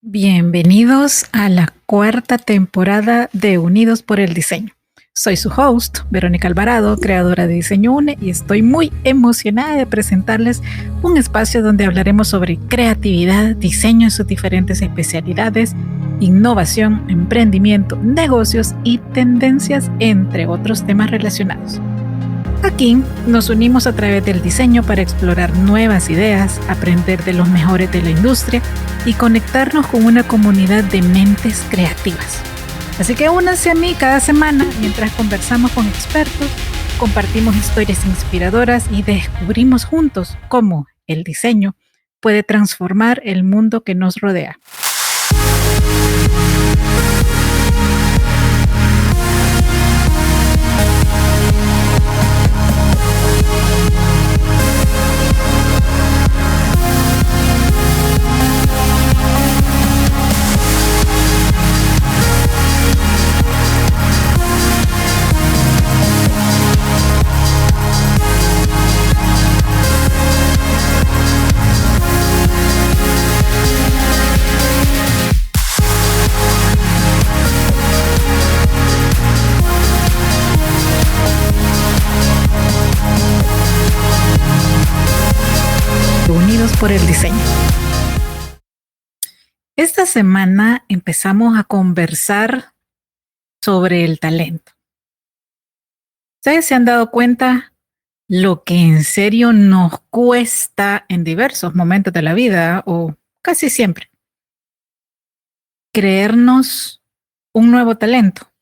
Bienvenidos a la cuarta temporada de Unidos por el Diseño. Soy su host, Verónica Alvarado, creadora de Diseño UNE, y estoy muy emocionada de presentarles un espacio donde hablaremos sobre creatividad, diseño en sus diferentes especialidades, innovación, emprendimiento, negocios y tendencias, entre otros temas relacionados. Aquí nos unimos a través del diseño para explorar nuevas ideas, aprender de los mejores de la industria y conectarnos con una comunidad de mentes creativas. Así que únanse a mí cada semana mientras conversamos con expertos, compartimos historias inspiradoras y descubrimos juntos cómo el diseño puede transformar el mundo que nos rodea. Unidos por el Diseño. Esta semana empezamos a conversar sobre el talento. ¿Ustedes se han dado cuenta lo que en serio nos cuesta en diversos momentos de la vida, o casi siempre, creernos un nuevo talento?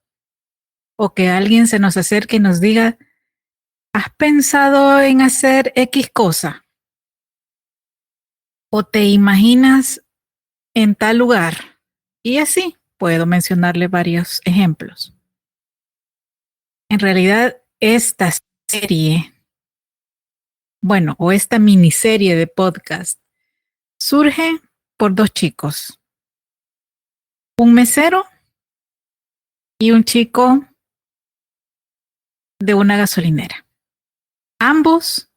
O que alguien se nos acerque y nos diga, ¿has pensado en hacer X cosa? ¿O te imaginas en tal lugar? Y así puedo mencionarle varios ejemplos. En realidad, esta serie, o esta miniserie de podcast, surge por dos chicos. Un mesero y un chico de una gasolinera. Ambos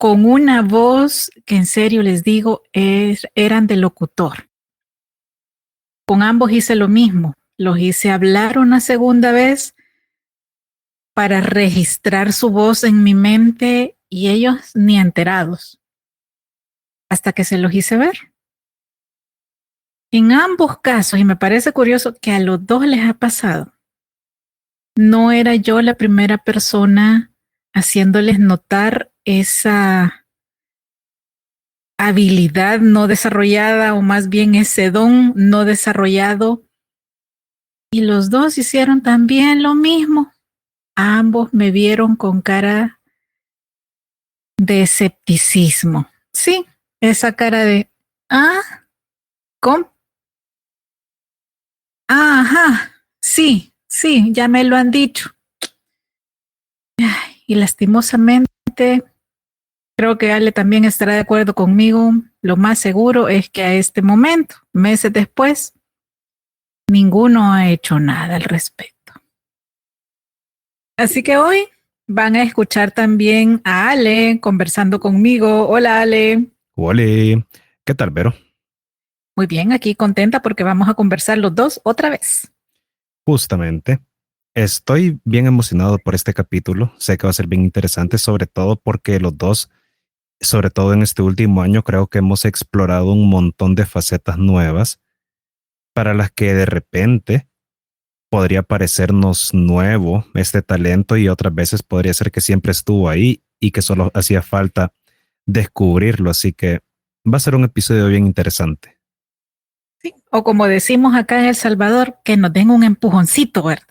con una voz que en serio les digo, eran de locutor. Con ambos hice lo mismo. Los hice hablar una segunda vez para registrar su voz en mi mente y ellos ni enterados. Hasta que se los hice ver. En ambos casos, y me parece curioso que a los dos les ha pasado, no era yo la primera persona haciéndoles notar esa habilidad no desarrollada, o más bien ese don no desarrollado. Y los dos hicieron también lo mismo. Ambos me vieron con cara de escepticismo. Sí, esa cara de, ¿cómo? Ajá, sí, ya me lo han dicho. Y lastimosamente, creo que Ale también estará de acuerdo conmigo. Lo más seguro es que a este momento, meses después, ninguno ha hecho nada al respecto. Así que hoy van a escuchar también a Ale conversando conmigo. Hola, Ale. Hola, ¿qué tal, Vero? Muy bien, aquí contenta porque vamos a conversar los dos otra vez. Justamente, estoy bien emocionado por este capítulo. Sé que va a ser bien interesante, sobre todo porque los dos, sobre todo en este último año, creo que hemos explorado un montón de facetas nuevas para las que de repente podría parecernos nuevo este talento, y otras veces podría ser que siempre estuvo ahí y que solo hacía falta descubrirlo. Así que va a ser un episodio bien interesante. Sí, o como decimos acá en El Salvador, que nos den un empujoncito, ¿verdad?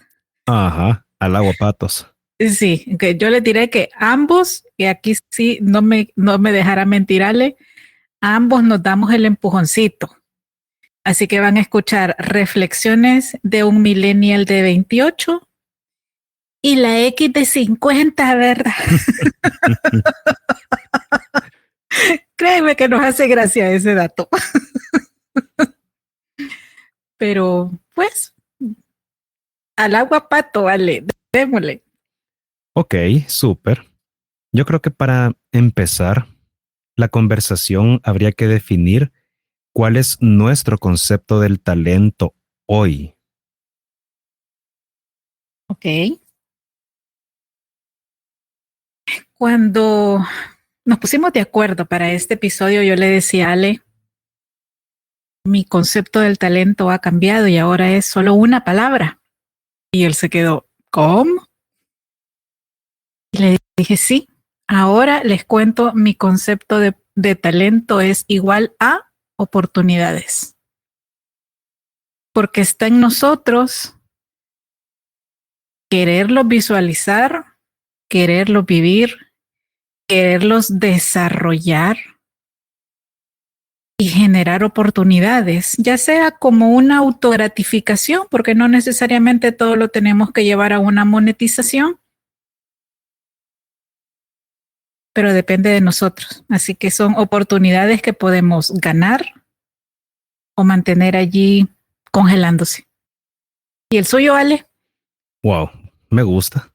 Ajá, al agua patos. Sí, que yo les diré que ambos, y aquí sí no me dejará mentir Ale, ambos nos damos el empujoncito. Así que van a escuchar reflexiones de un millennial de 28 y la X de 50, ¿verdad? Créeme que nos hace gracia ese dato. Pero, pues, al agua pato, vale, démosle. Ok, súper. Yo creo que para empezar la conversación habría que definir ¿cuál es nuestro concepto del talento hoy? Ok. Cuando nos pusimos de acuerdo para este episodio, yo le decía a Ale, mi concepto del talento ha cambiado y ahora es solo una palabra. Y él se quedó, ¿cómo? Y le dije, sí, ahora les cuento, mi concepto de talento es igual a oportunidades. Porque está en nosotros quererlos visualizar, quererlos vivir, quererlos desarrollar y generar oportunidades, ya sea como una autogratificación, porque no necesariamente todo lo tenemos que llevar a una monetización, pero depende de nosotros. Así que son oportunidades que podemos ganar o mantener allí congelándose. ¿Y el suyo, Ale? Wow, me gusta.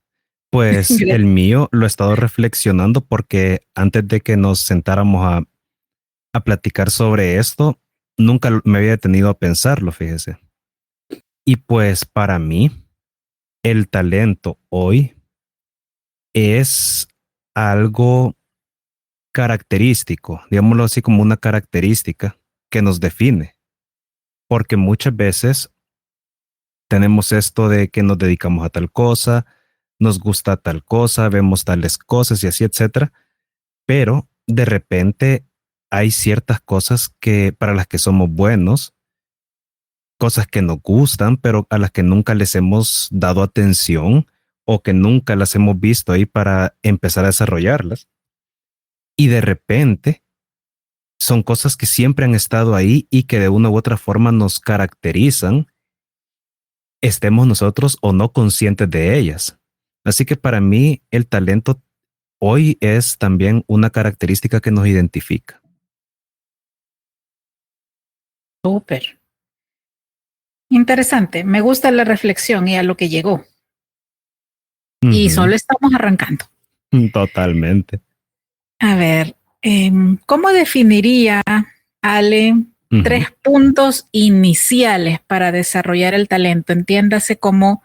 Pues el mío lo he estado reflexionando porque antes de que nos sentáramos a platicar sobre esto, nunca me había detenido a pensarlo, fíjese. Y pues para mí, el talento hoy es algo característico, digámoslo así como una característica que nos define, porque muchas veces tenemos esto de que nos dedicamos a tal cosa, nos gusta tal cosa, vemos tales cosas y así, etcétera, pero de repente hay ciertas cosas que para las que somos buenos, cosas que nos gustan, pero a las que nunca les hemos dado atención o que nunca las hemos visto ahí para empezar a desarrollarlas. Y de repente son cosas que siempre han estado ahí y que de una u otra forma nos caracterizan, estemos nosotros o no conscientes de ellas. Así que para mí el talento hoy es también una característica que nos identifica. Súper. Interesante. Me gusta la reflexión y a lo que llegó. Y solo estamos arrancando. Totalmente. A ver, ¿cómo definiría, Ale, 3 puntos iniciales para desarrollar el talento? Entiéndase como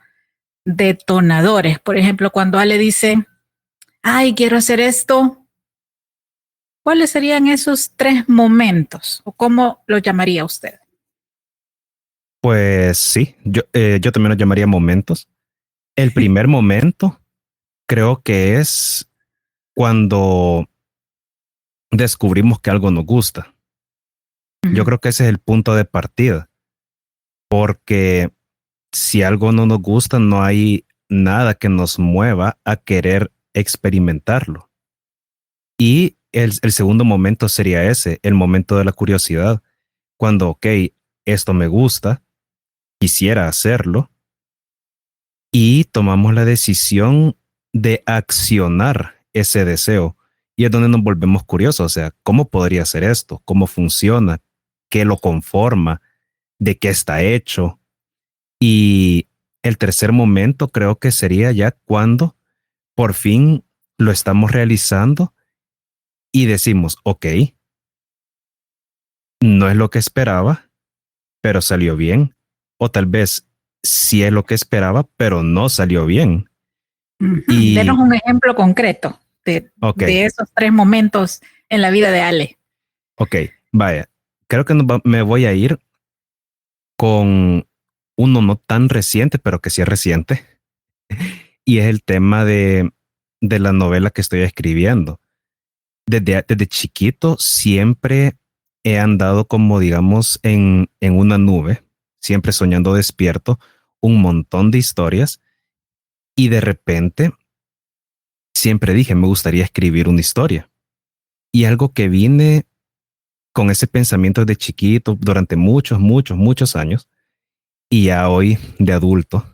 detonadores. Por ejemplo, cuando Ale dice, ay, quiero hacer esto, ¿cuáles serían esos 3 momentos? ¿O cómo lo llamaría usted? Pues sí, yo también lo llamaría momentos. El primer momento creo que es cuando descubrimos que algo nos gusta. Yo creo que ese es el punto de partida, porque si algo no nos gusta, no hay nada que nos mueva a querer experimentarlo. Y el segundo momento sería ese, el momento de la curiosidad, cuando, ok, esto me gusta, quisiera hacerlo, y tomamos la decisión de accionar ese deseo. Y es donde nos volvemos curiosos, o sea, ¿cómo podría ser esto? ¿Cómo funciona? ¿Qué lo conforma? ¿De qué está hecho? Y el tercer momento creo que sería ya cuando por fin lo estamos realizando y decimos, ok, no es lo que esperaba, pero salió bien. O tal vez sí es lo que esperaba, pero no salió bien. Y, Denos un ejemplo concreto ok, de esos 3 momentos en la vida de Ale. ok, vaya. Creo que me voy a ir con uno no tan reciente, pero que sí es reciente. Y es el tema de la novela que estoy escribiendo. Desde chiquito siempre he andado como, digamos, en una nube, siempre soñando despierto, un montón de historias. Y de repente siempre dije, me gustaría escribir una historia. Y algo que vine con ese pensamiento de chiquito durante muchos, muchos, muchos años, y ya hoy de adulto,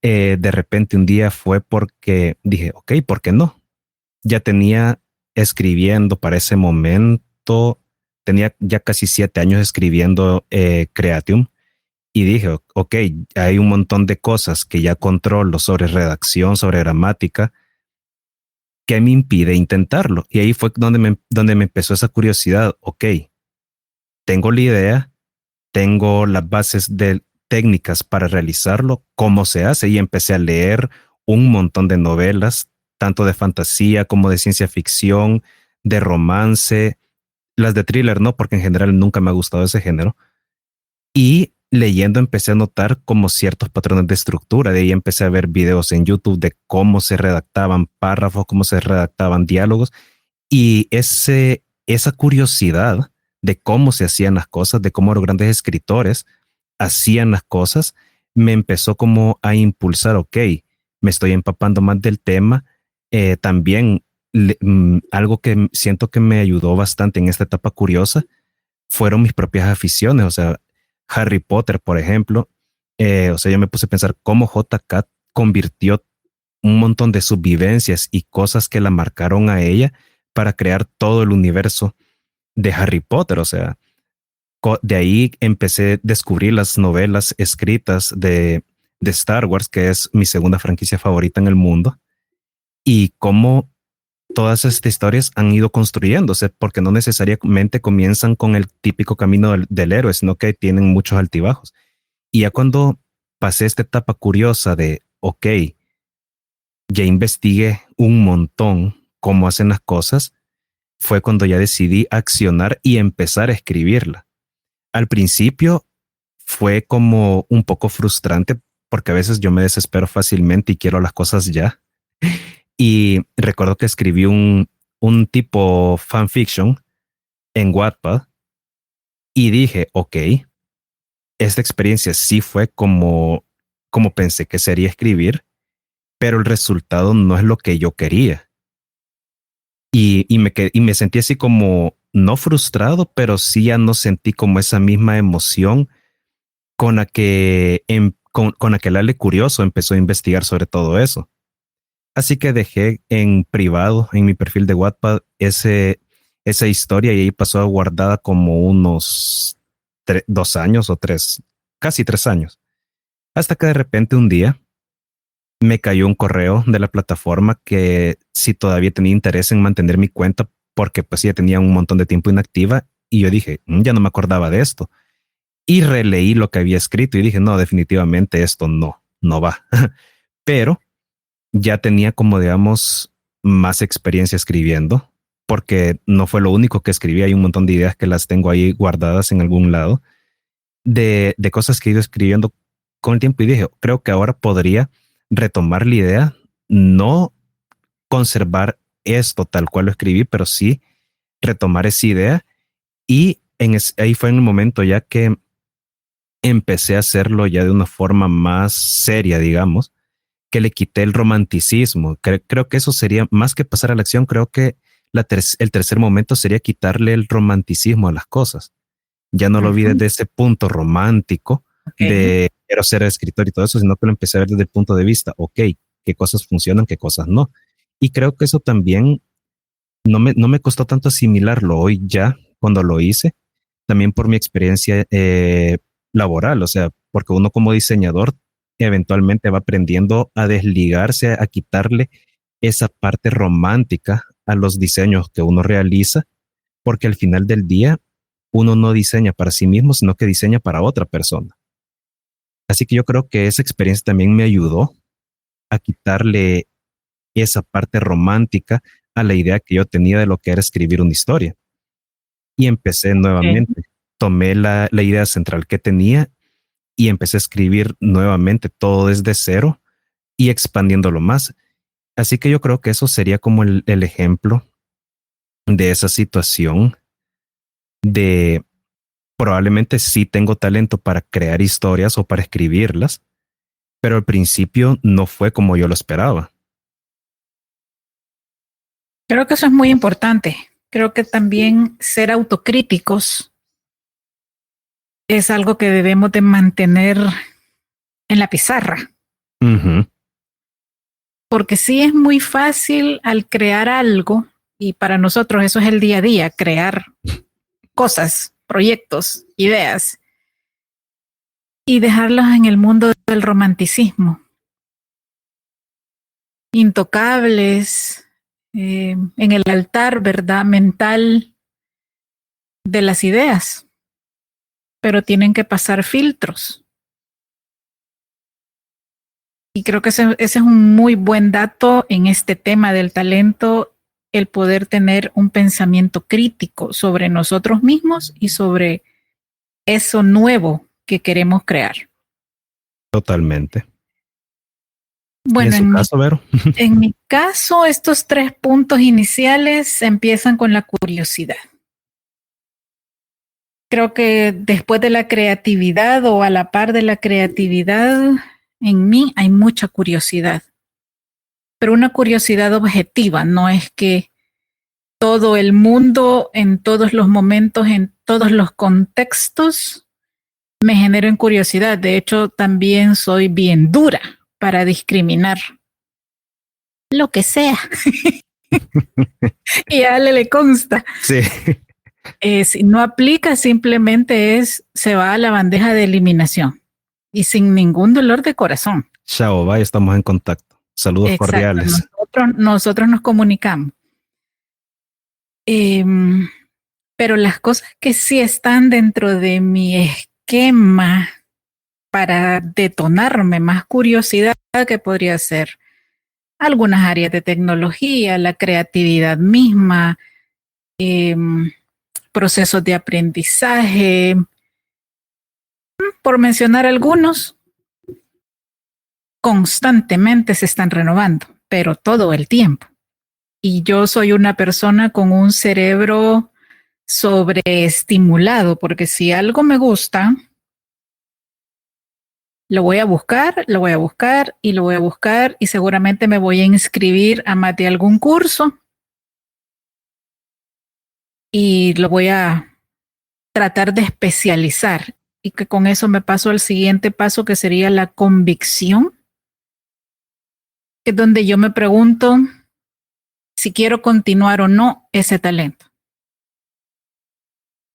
de repente un día fue porque dije, ok, ¿por qué no? Ya tenía escribiendo para ese momento, tenía ya casi 7 años escribiendo Creatium, y dije, ok, hay un montón de cosas que ya controlo sobre redacción, sobre gramática, que me impide intentarlo. Y ahí fue donde me empezó esa curiosidad, ok, tengo la idea, tengo las bases de técnicas para realizarlo, cómo se hace, y empecé a leer un montón de novelas, tanto de fantasía como de ciencia ficción, de romance, las de thriller no, porque en general nunca me ha gustado ese género. Y leyendo empecé a notar como ciertos patrones de estructura. De ahí empecé a ver videos en YouTube de cómo se redactaban párrafos, cómo se redactaban diálogos. Y esa curiosidad de cómo se hacían las cosas, de cómo los grandes escritores hacían las cosas, me empezó como a impulsar, ok, me estoy empapando más del tema. También algo que siento que me ayudó bastante en esta etapa curiosa fueron mis propias aficiones. O sea, Harry Potter, por ejemplo, o sea, yo me puse a pensar cómo J.K. convirtió un montón de sus vivencias y cosas que la marcaron a ella para crear todo el universo de Harry Potter. O sea, de ahí empecé a descubrir las novelas escritas de Star Wars, que es mi segunda franquicia favorita en el mundo, y cómo todas estas historias han ido construyéndose, porque no necesariamente comienzan con el típico camino del héroe, sino que tienen muchos altibajos. Y ya cuando pasé esta etapa curiosa de, ok, ya investigué un montón cómo hacen las cosas, fue cuando ya decidí accionar y empezar a escribirla. Al principio fue como un poco frustrante porque a veces yo me desespero fácilmente y quiero las cosas ya. Y recuerdo que escribí un tipo fanfiction en Wattpad y dije, ok, esta experiencia sí fue como pensé que sería escribir, pero el resultado no es lo que yo quería. Y me sentí así como, no frustrado, pero sí ya no sentí como esa misma emoción con la que el Ale Curioso empezó a investigar sobre todo eso. Así que dejé en privado, en mi perfil de Wattpad, esa historia, y ahí pasó guardada como unos 2 años o tres, casi 3 años. Hasta que de repente un día me cayó un correo de la plataforma que si todavía tenía interés en mantener mi cuenta, porque pues ya tenía un montón de tiempo inactiva, y yo dije, ya no me acordaba de esto. Y releí lo que había escrito y dije, no, definitivamente esto no va. Pero ya tenía como, digamos, más experiencia escribiendo, porque no fue lo único que escribí. Hay un montón de ideas que las tengo ahí guardadas en algún lado, de cosas que he ido escribiendo con el tiempo, y dije, creo que ahora podría retomar la idea, no conservar esto tal cual lo escribí, pero sí retomar esa idea. Y ahí fue en el momento ya que empecé a hacerlo ya de una forma más seria, digamos, que le quité el romanticismo. Creo que eso sería más que pasar a la acción. Creo que el tercer momento sería quitarle el romanticismo a las cosas. Ya no lo vi desde ese punto romántico de quiero ser escritor y todo eso, sino que lo empecé a ver desde el punto de vista, ok, qué cosas funcionan, qué cosas no. Y creo que eso también no me costó tanto asimilarlo hoy ya cuando lo hice, también por mi experiencia laboral. O sea, porque uno como diseñador eventualmente va aprendiendo a desligarse, a quitarle esa parte romántica a los diseños que uno realiza, porque al final del día uno no diseña para sí mismo, sino que diseña para otra persona. Así que yo creo que esa experiencia también me ayudó a quitarle esa parte romántica a la idea que yo tenía de lo que era escribir una historia. Y empecé nuevamente, tomé la idea central que tenía y empecé a escribir nuevamente todo desde cero y expandiéndolo más. Así que yo creo que eso sería como el ejemplo de esa situación de probablemente sí tengo talento para crear historias o para escribirlas, pero al principio no fue como yo lo esperaba. Creo que eso es muy importante. Creo que también ser autocríticos es algo que debemos de mantener en la pizarra. Uh-huh. Porque sí es muy fácil al crear algo, y para nosotros eso es el día a día, crear cosas, proyectos, ideas, y dejarlos en el mundo del romanticismo, intocables, en el altar, ¿verdad?, mental de las ideas. pero tienen que pasar filtros. Y creo que ese es un muy buen dato en este tema del talento, el poder tener un pensamiento crítico sobre nosotros mismos y sobre eso nuevo que queremos crear. Totalmente. Bueno, en su caso, Vero. En mi caso, estos 3 puntos iniciales empiezan con la curiosidad. Creo que después de la creatividad o a la par de la creatividad, en mí hay mucha curiosidad. Pero una curiosidad objetiva, no es que todo el mundo, en todos los momentos, en todos los contextos, me generen curiosidad. De hecho, también soy bien dura para discriminar lo que sea. Y a Ale le consta. Sí. Si no aplica, simplemente se va a la bandeja de eliminación y sin ningún dolor de corazón. Chao, bye, estamos en contacto. Saludos Exacto, cordiales. Nosotros nos comunicamos. Pero las cosas que sí están dentro de mi esquema para detonarme más curiosidad, que podría ser algunas áreas de tecnología, la creatividad misma, procesos de aprendizaje, por mencionar algunos, constantemente se están renovando, pero todo el tiempo. Y yo soy una persona con un cerebro sobreestimulado, porque si algo me gusta, lo voy a buscar, lo voy a buscar y lo voy a buscar y seguramente me voy a inscribir a más de algún curso y lo voy a tratar de especializar y que con eso me paso al siguiente paso, que sería la convicción, que es donde yo me pregunto si quiero continuar o no ese talento.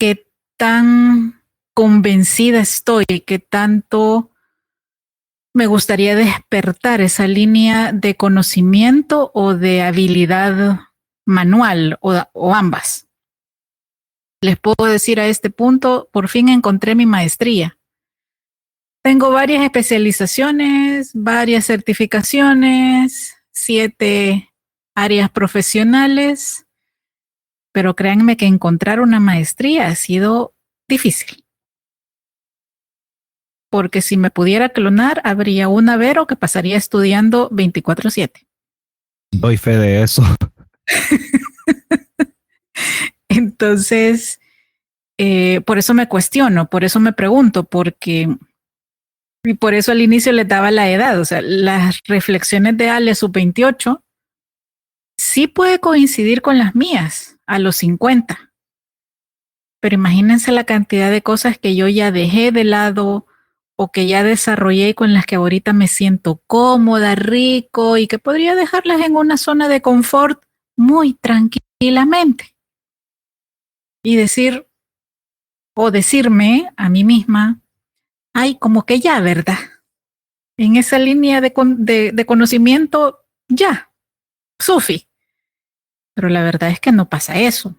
¿Qué tan convencida estoy? ¿Qué tanto me gustaría despertar esa línea de conocimiento o de habilidad manual o ambas? Les puedo decir a este punto, por fin encontré mi maestría. Tengo varias especializaciones, varias certificaciones, 7 áreas profesionales, pero créanme que encontrar una maestría ha sido difícil. Porque si me pudiera clonar, habría una Vero que pasaría estudiando 24/7. Doy fe de eso. Entonces, por eso me cuestiono, por eso me pregunto, y por eso al inicio les daba la edad. O sea, las reflexiones de Ale sub-28 sí puede coincidir con las mías a los 50. Pero imagínense la cantidad de cosas que yo ya dejé de lado o que ya desarrollé y con las que ahorita me siento cómoda, rico y que podría dejarlas en una zona de confort muy tranquilamente. Y decir o decirme a mí misma, ay, como que ya, ¿verdad? En esa línea de conocimiento, ya, Sufi. Pero la verdad es que no pasa eso.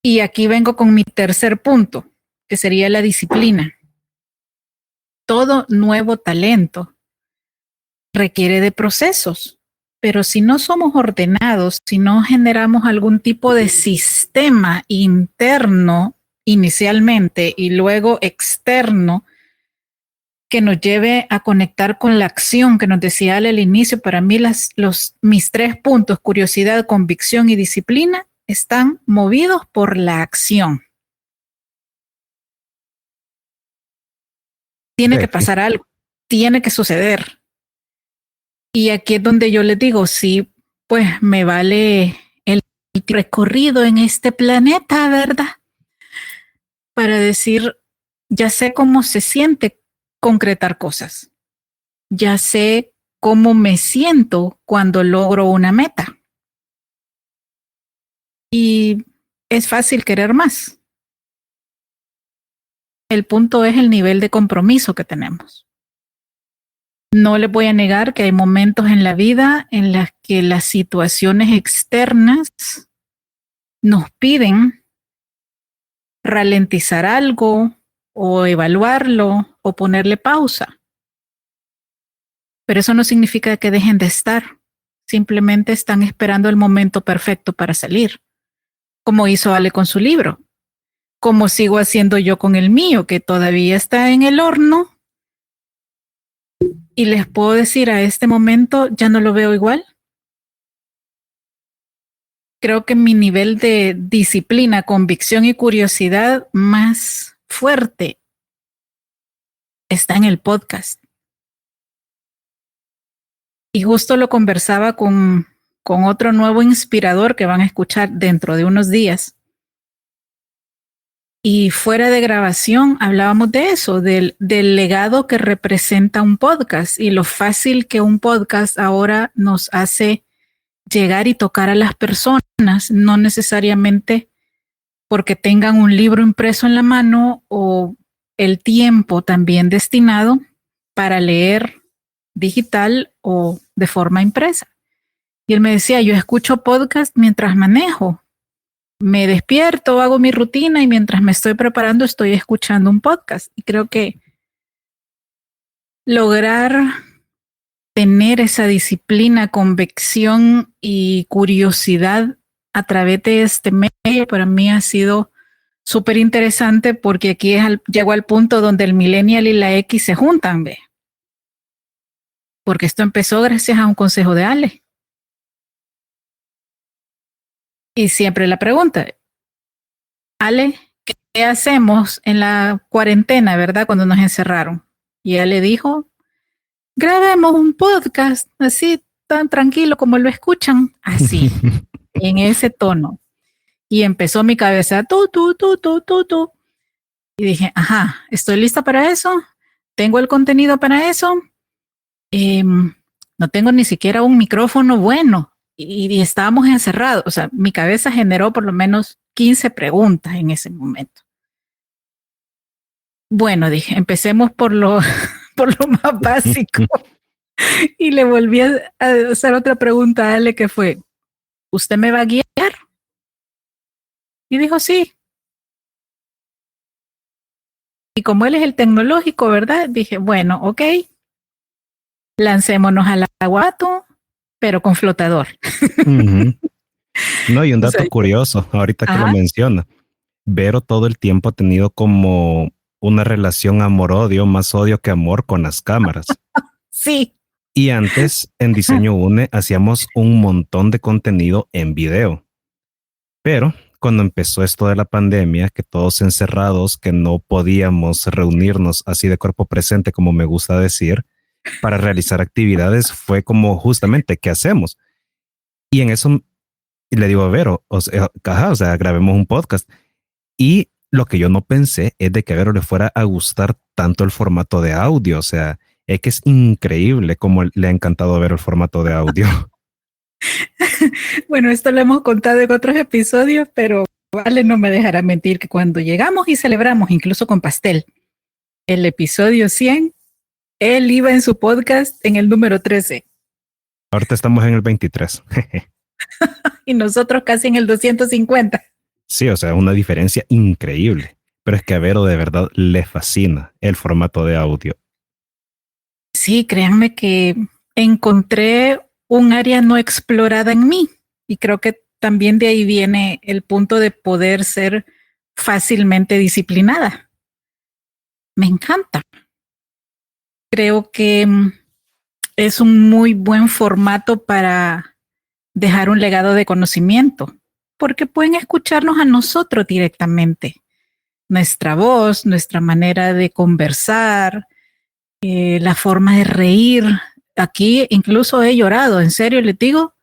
Y aquí vengo con mi tercer punto, que sería la disciplina. Todo nuevo talento requiere de procesos, pero si no somos ordenados, si no generamos algún tipo de sistema interno inicialmente y luego externo que nos lleve a conectar con la acción que nos decía al inicio, para mí mis 3 puntos, curiosidad, convicción y disciplina, están movidos por la acción. Tiene que pasar algo, tiene que suceder. Y aquí es donde yo les digo, sí, pues me vale el recorrido en este planeta, ¿verdad? Para decir, ya sé cómo se siente concretar cosas. Ya sé cómo me siento cuando logro una meta. Y es fácil querer más. El punto es el nivel de compromiso que tenemos. No les voy a negar que hay momentos en la vida en las que las situaciones externas nos piden ralentizar algo, o evaluarlo o ponerle pausa. Pero eso no significa que dejen de estar. Simplemente están esperando el momento perfecto para salir, como hizo Ale con su libro, como sigo haciendo yo con el mío, que todavía está en el horno. Y les puedo decir, a este momento ya no lo veo igual. Creo que mi nivel de disciplina, convicción y curiosidad más fuerte está en el podcast. Y justo lo conversaba con otro nuevo inspirador que van a escuchar dentro de unos días. Y fuera de grabación hablábamos de eso, del legado que representa un podcast y lo fácil que un podcast ahora nos hace llegar y tocar a las personas, no necesariamente porque tengan un libro impreso en la mano o el tiempo también destinado para leer digital o de forma impresa. Y él me decía, yo escucho podcast mientras manejo. Me despierto, hago mi rutina y mientras me estoy preparando estoy escuchando un podcast. Y creo que lograr tener esa disciplina, convicción y curiosidad a través de este medio para mí ha sido súper interesante porque aquí llegó al punto donde el millennial y la X se juntan, ¿ve? Porque esto empezó gracias a un consejo de Ale. Y siempre la pregunta, Ale, ¿qué hacemos en la cuarentena, verdad? Cuando nos encerraron. Y Ale dijo, grabemos un podcast así, tan tranquilo como lo escuchan, así, en ese tono. Y empezó mi cabeza, tú. Y dije, ajá, estoy lista para eso, tengo el contenido para eso, no tengo ni siquiera un micrófono bueno y estábamos encerrados. O sea, mi cabeza generó por lo menos 15 preguntas en ese momento. Bueno, dije, empecemos por lo, por lo más básico. Y le volví a hacer otra pregunta a Ale que fue, ¿usted me va a guiar? Y dijo, sí. Y como él es el tecnológico, ¿verdad? Dije, bueno, ok, lancémonos al aguato, pero con flotador. No, y un O sea, dato curioso, ahorita que lo ajá, menciona, Vero todo el tiempo ha tenido como una relación amor-odio, más odio que amor con las cámaras. sí. Y antes en Diseño Une hacíamos un montón de contenido en video, pero cuando empezó esto de la pandemia, que todos encerrados, que no podíamos reunirnos así de cuerpo presente, como me gusta decir, para realizar actividades, fue como justamente, ¿qué hacemos? Y en eso le digo a Vero, o sea, grabemos un podcast. Y lo que yo no pensé es de que a Vero le fuera a gustar tanto el formato de audio. O sea, es que es increíble cómo le ha encantado ver el formato de audio. Bueno, esto lo hemos contado en otros episodios, pero Vale no me dejará mentir que cuando llegamos y celebramos, incluso con pastel, el episodio 100, él iba en su podcast en el número 13 Ahorita estamos en el 23. y nosotros casi en el 250. Sí, o sea, una diferencia increíble. Pero es que a Vero de verdad le fascina el formato de audio. Sí, créanme que encontré un área no explorada en mí y creo que también de ahí viene el punto de poder ser fácilmente disciplinada. Me encanta. Creo que es un muy buen formato para dejar un legado de conocimiento, porque pueden escucharnos a nosotros directamente. Nuestra voz, nuestra manera de conversar, la forma de reír. Aquí incluso he llorado, en serio les digo,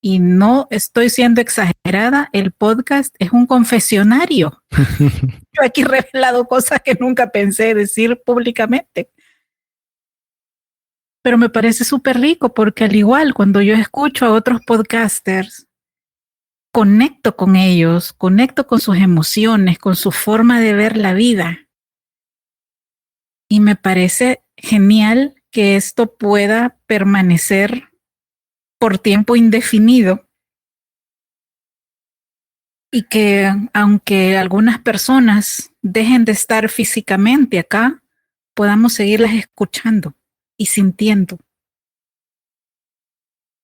y no estoy siendo exagerada, el podcast es un confesionario. Yo aquí he revelado cosas que nunca pensé decir públicamente. Pero me parece súper rico porque al igual cuando yo escucho a otros podcasters, conecto con ellos, conecto con sus emociones, con su forma de ver la vida. Y me parece genial que esto pueda permanecer por tiempo indefinido y que aunque algunas personas dejen de estar físicamente acá, podamos seguirlas escuchando y sintiendo.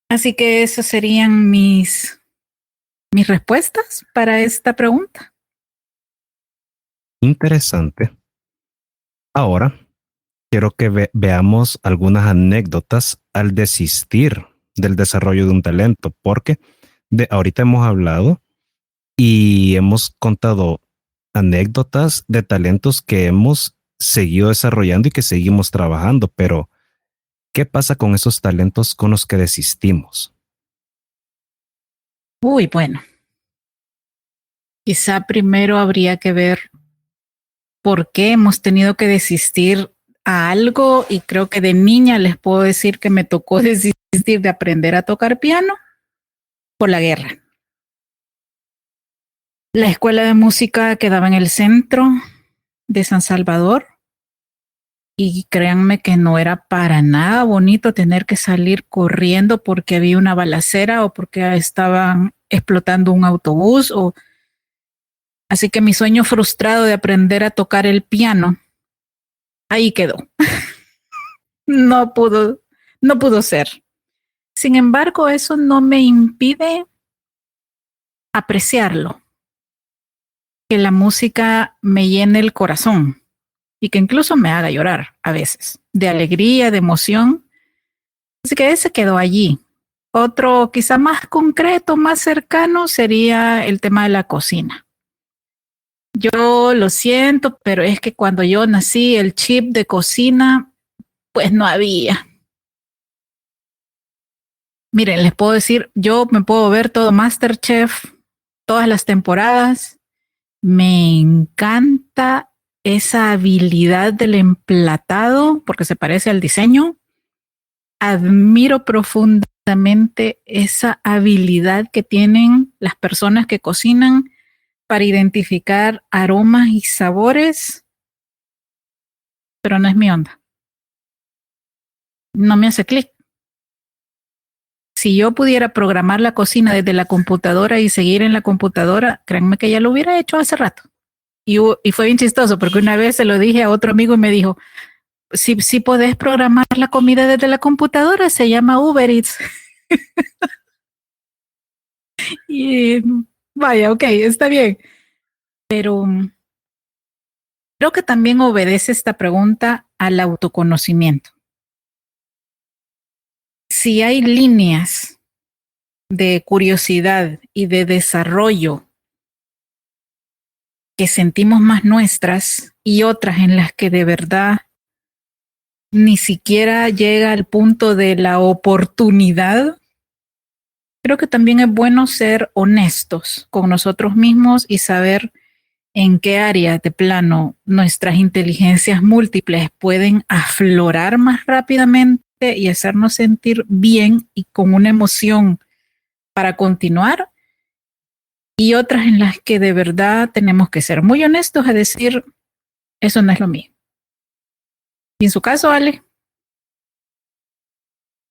Así que esas serían mis respuestas para esta pregunta. Interesante. Ahora quiero que veamos algunas anécdotas al desistir del desarrollo de un talento, porque ahorita hemos hablado y hemos contado anécdotas de talentos que hemos seguido desarrollando y que seguimos trabajando, pero ¿qué pasa con esos talentos con los que desistimos? Uy, bueno, quizá primero habría que ver por qué hemos tenido que desistir a algo, y creo que de niña les puedo decir que me tocó desistir de aprender a tocar piano por la guerra. La escuela de música quedaba en el centro de San Salvador y créanme que no era para nada bonito tener que salir corriendo porque había una balacera o porque estaban explotando un autobús. Así que mi sueño frustrado de aprender a tocar el piano ahí quedó. No pudo ser. Sin embargo, eso no me impide apreciarlo, que la música me llene el corazón y que incluso me haga llorar a veces, de alegría, de emoción. Así que ese quedó allí. Otro quizá más concreto, más cercano, sería el tema de la cocina. Yo lo siento, pero es que cuando yo nací, el chip de cocina, pues no había. Miren, les puedo decir, yo me puedo ver todo MasterChef, todas las temporadas. Me encanta esa habilidad del emplatado porque se parece al diseño. Admiro profundamente esa habilidad que tienen las personas que cocinan para identificar aromas y sabores, pero no es mi onda. No me hace clic. Si yo pudiera programar la cocina desde la computadora y seguir en la computadora, créanme que ya lo hubiera hecho hace rato. Y fue bien chistoso porque una vez se lo dije a otro amigo y me dijo, si podés programar la comida desde la computadora, se llama Uber Eats. Y vaya, ok, está bien. Pero creo que también obedece esta pregunta al autoconocimiento. Si hay líneas de curiosidad y de desarrollo que sentimos más nuestras y otras en las que de verdad ni siquiera llega al punto de la oportunidad, creo que también es bueno ser honestos con nosotros mismos y saber en qué área de plano nuestras inteligencias múltiples pueden aflorar más rápidamente y hacernos sentir bien y con una emoción para continuar, y otras en las que de verdad tenemos que ser muy honestos a decir, eso no es lo mío. ¿Y en su caso, Ale?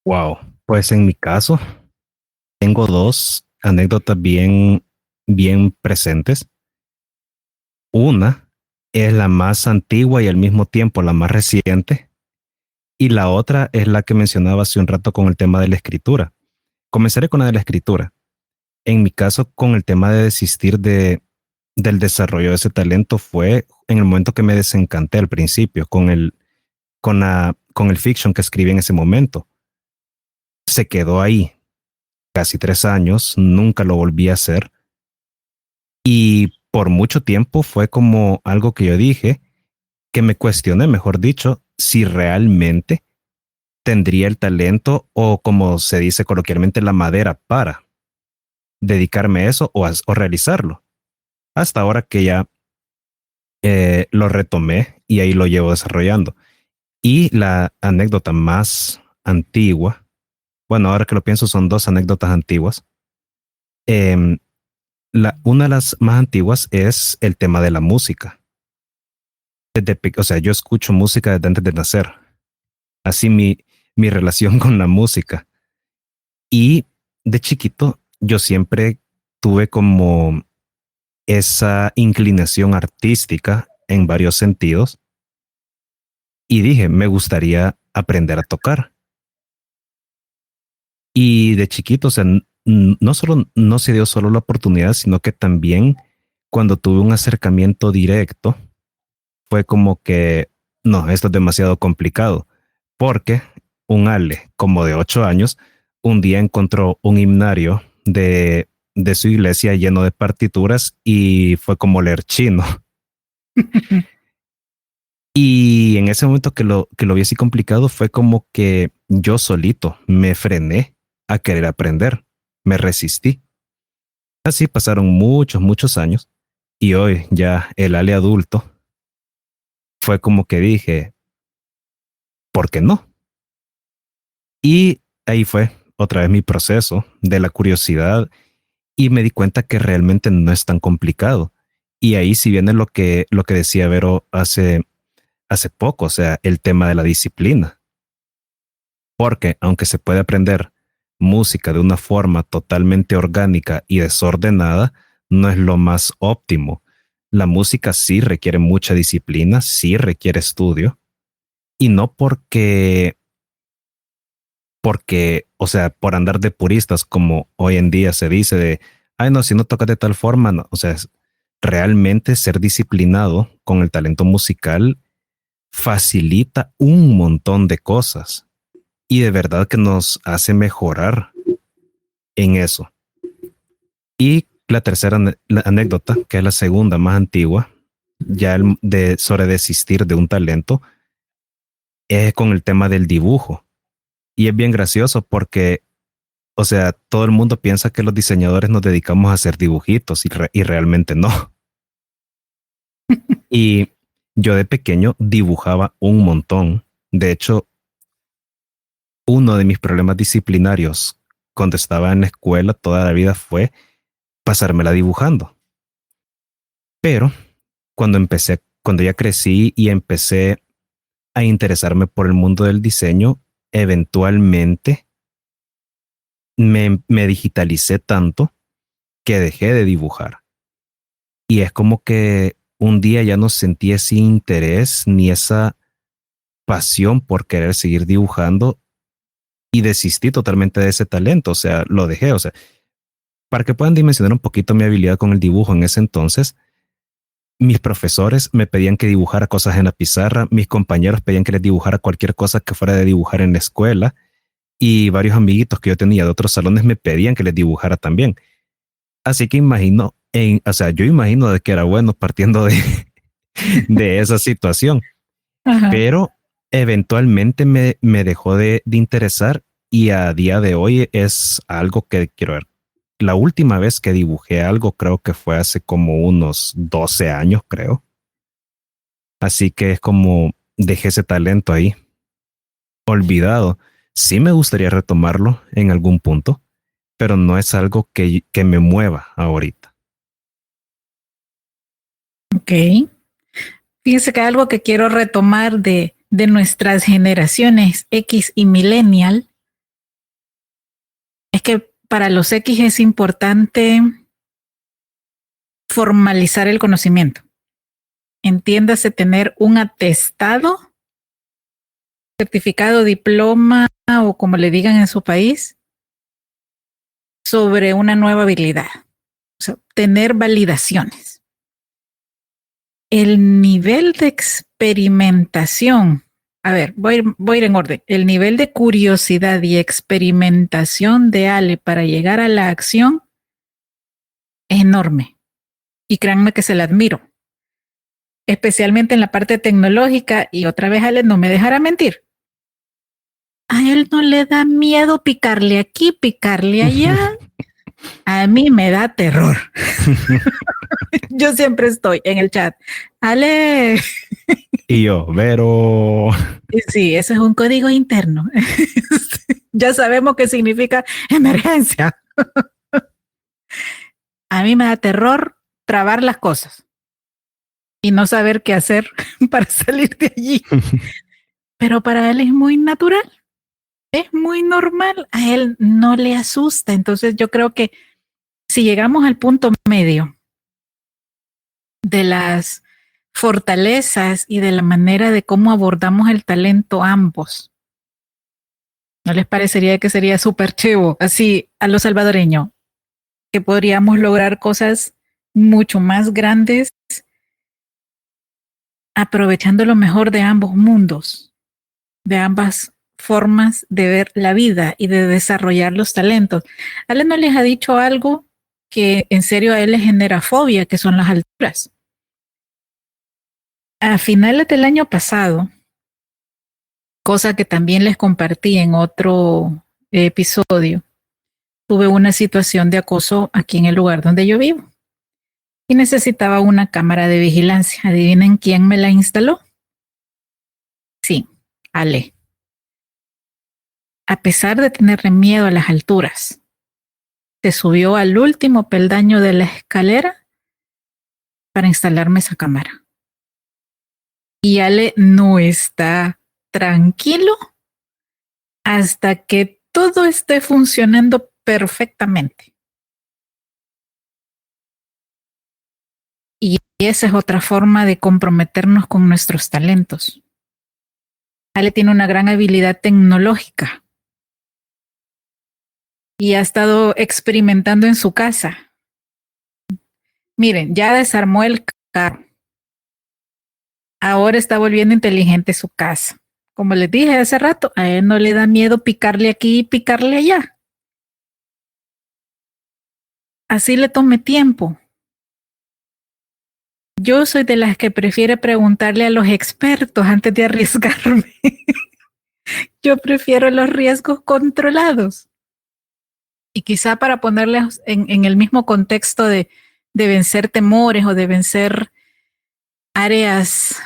Wow, pues en mi caso tengo dos anécdotas bien presentes. Una es la más antigua y al mismo tiempo la más reciente, y la otra es la que mencionaba hace un rato con el tema de la escritura. Comenzaré con la de la escritura. En mi caso, con el tema de desistir del desarrollo de ese talento fue en el momento que me desencanté al principio con el fiction que escribí en ese momento. Se quedó ahí casi 3 años, nunca lo volví a hacer, y por mucho tiempo fue como algo que yo dije, que me cuestioné, mejor dicho, si realmente tendría el talento o, como se dice coloquialmente, la madera para dedicarme a eso o realizarlo. Hasta ahora que ya lo retomé y ahí lo llevo desarrollando. Y la anécdota más antigua, bueno, ahora que lo pienso son dos anécdotas antiguas. Em, una de las más antiguas es el tema de la música. O sea, yo escucho música desde antes de nacer. Así mi relación con la música. Y de chiquito yo siempre tuve como esa inclinación artística en varios sentidos y dije, me gustaría aprender a tocar. Y de chiquito, o sea, no solo no se dio solo la oportunidad, sino que también cuando tuve un acercamiento directo, fue como que, no, esto es demasiado complicado, porque un Ale como de 8 años, un día encontró un himnario de su iglesia lleno de partituras y fue como leer chino. Y en ese momento que lo vi así complicado, fue como que yo solito me frené a querer aprender, me resistí. Así pasaron muchos años y hoy ya el Ale adulto fue como que dije, ¿por qué no? Y ahí fue otra vez mi proceso de la curiosidad y me di cuenta que realmente no es tan complicado. Y ahí sí viene lo que decía Vero hace poco, o sea, el tema de la disciplina. Porque aunque se puede aprender música de una forma totalmente orgánica y desordenada, no es lo más óptimo. La música sí requiere mucha disciplina, sí requiere estudio, y no porque, o sea, por andar de puristas, como hoy en día se dice de, ay, no, si no tocas de tal forma, no. O sea, realmente ser disciplinado con el talento musical facilita un montón de cosas y de verdad que nos hace mejorar en eso. Y la tercera la anécdota, que es la segunda más antigua, ya sobre desistir de un talento, es con el tema del dibujo. Y es bien gracioso porque, o sea, todo el mundo piensa que los diseñadores nos dedicamos a hacer dibujitos y realmente no. Y yo de pequeño dibujaba un montón. De hecho, uno de mis problemas disciplinarios cuando estaba en la escuela toda la vida fue pasármela dibujando. Pero cuando ya crecí y empecé a interesarme por el mundo del diseño, eventualmente me digitalicé tanto que dejé de dibujar. Y es como que un día ya no sentí ese interés ni esa pasión por querer seguir dibujando y desistí totalmente de ese talento. O sea, lo dejé. O sea, para que puedan dimensionar un poquito mi habilidad con el dibujo en ese entonces, mis profesores me pedían que dibujara cosas en la pizarra, mis compañeros pedían que les dibujara cualquier cosa que fuera de dibujar en la escuela y varios amiguitos que yo tenía de otros salones me pedían que les dibujara también. Así que o sea, yo imagino de que era bueno partiendo de esa situación, Ajá. pero eventualmente me dejó de interesar y a día de hoy es algo que quiero ver. La última vez que dibujé algo creo que fue hace como unos 12 años, creo. Así que es como dejé ese talento ahí, olvidado. Sí me gustaría retomarlo en algún punto, pero no es algo que me mueva ahorita. Ok. Fíjense que algo que quiero retomar de nuestras generaciones X y Millennial es que para los X es importante formalizar el conocimiento. Entiéndase tener un atestado, certificado, diploma o como le digan en su país, sobre una nueva habilidad. O sea, tener validaciones. El nivel de experimentación, a ver, voy a ir en orden. El nivel de curiosidad y experimentación de Ale para llegar a la acción es enorme. Y créanme que se la admiro. Especialmente en la parte tecnológica. Y otra vez Ale no me dejará mentir. A él no le da miedo picarle aquí, picarle allá. A mí me da terror. Yo siempre estoy en el chat. Ale. Y yo, pero Sí, ese es un código interno. Ya sabemos qué significa emergencia. A mí me da terror trabar las cosas y no saber qué hacer para salir de allí. Pero para él es muy natural, es muy normal. A él no le asusta. Entonces yo creo que si llegamos al punto medio de las fortalezas y de la manera de cómo abordamos el talento ambos. ¿No les parecería que sería súper chivo, así a lo salvadoreño, que podríamos lograr cosas mucho más grandes aprovechando lo mejor de ambos mundos, de ambas formas de ver la vida y de desarrollar los talentos? Ale no les ha dicho algo que en serio a él le genera fobia, que son las alturas. A finales del año pasado, cosa que también les compartí en otro episodio, tuve una situación de acoso aquí en el lugar donde yo vivo y necesitaba una cámara de vigilancia. ¿Adivinen quién me la instaló? Sí, Ale. A pesar de tenerle miedo a las alturas, se subió al último peldaño de la escalera para instalarme esa cámara. Y Ale no está tranquilo hasta que todo esté funcionando perfectamente. Y esa es otra forma de comprometernos con nuestros talentos. Ale tiene una gran habilidad tecnológica y ha estado experimentando en su casa. Miren, ya desarmó el carro. Ahora está volviendo inteligente su casa. Como les dije hace rato, a él no le da miedo picarle aquí y picarle allá. Así le tome tiempo. Yo soy de las que prefiere preguntarle a los expertos antes de arriesgarme. Yo prefiero los riesgos controlados. Y quizá para ponerles en el mismo contexto de vencer temores o de vencer áreas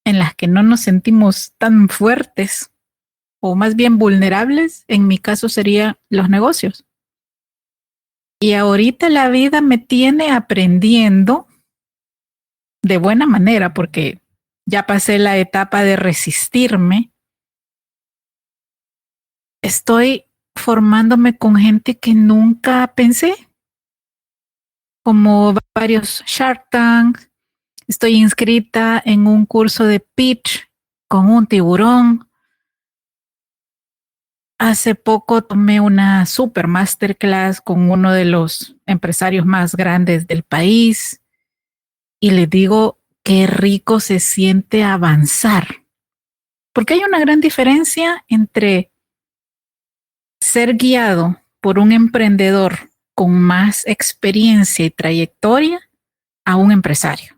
en las que no nos sentimos tan fuertes o más bien vulnerables, en mi caso serían los negocios. Y ahorita la vida me tiene aprendiendo de buena manera porque ya pasé la etapa de resistirme. Estoy formándome con gente que nunca pensé, como varios Shark Tank. Estoy inscrita en un curso de pitch con un tiburón. Hace poco tomé una super masterclass con uno de los empresarios más grandes del país y les digo qué rico se siente avanzar. Porque hay una gran diferencia entre ser guiado por un emprendedor con más experiencia y trayectoria a un empresario.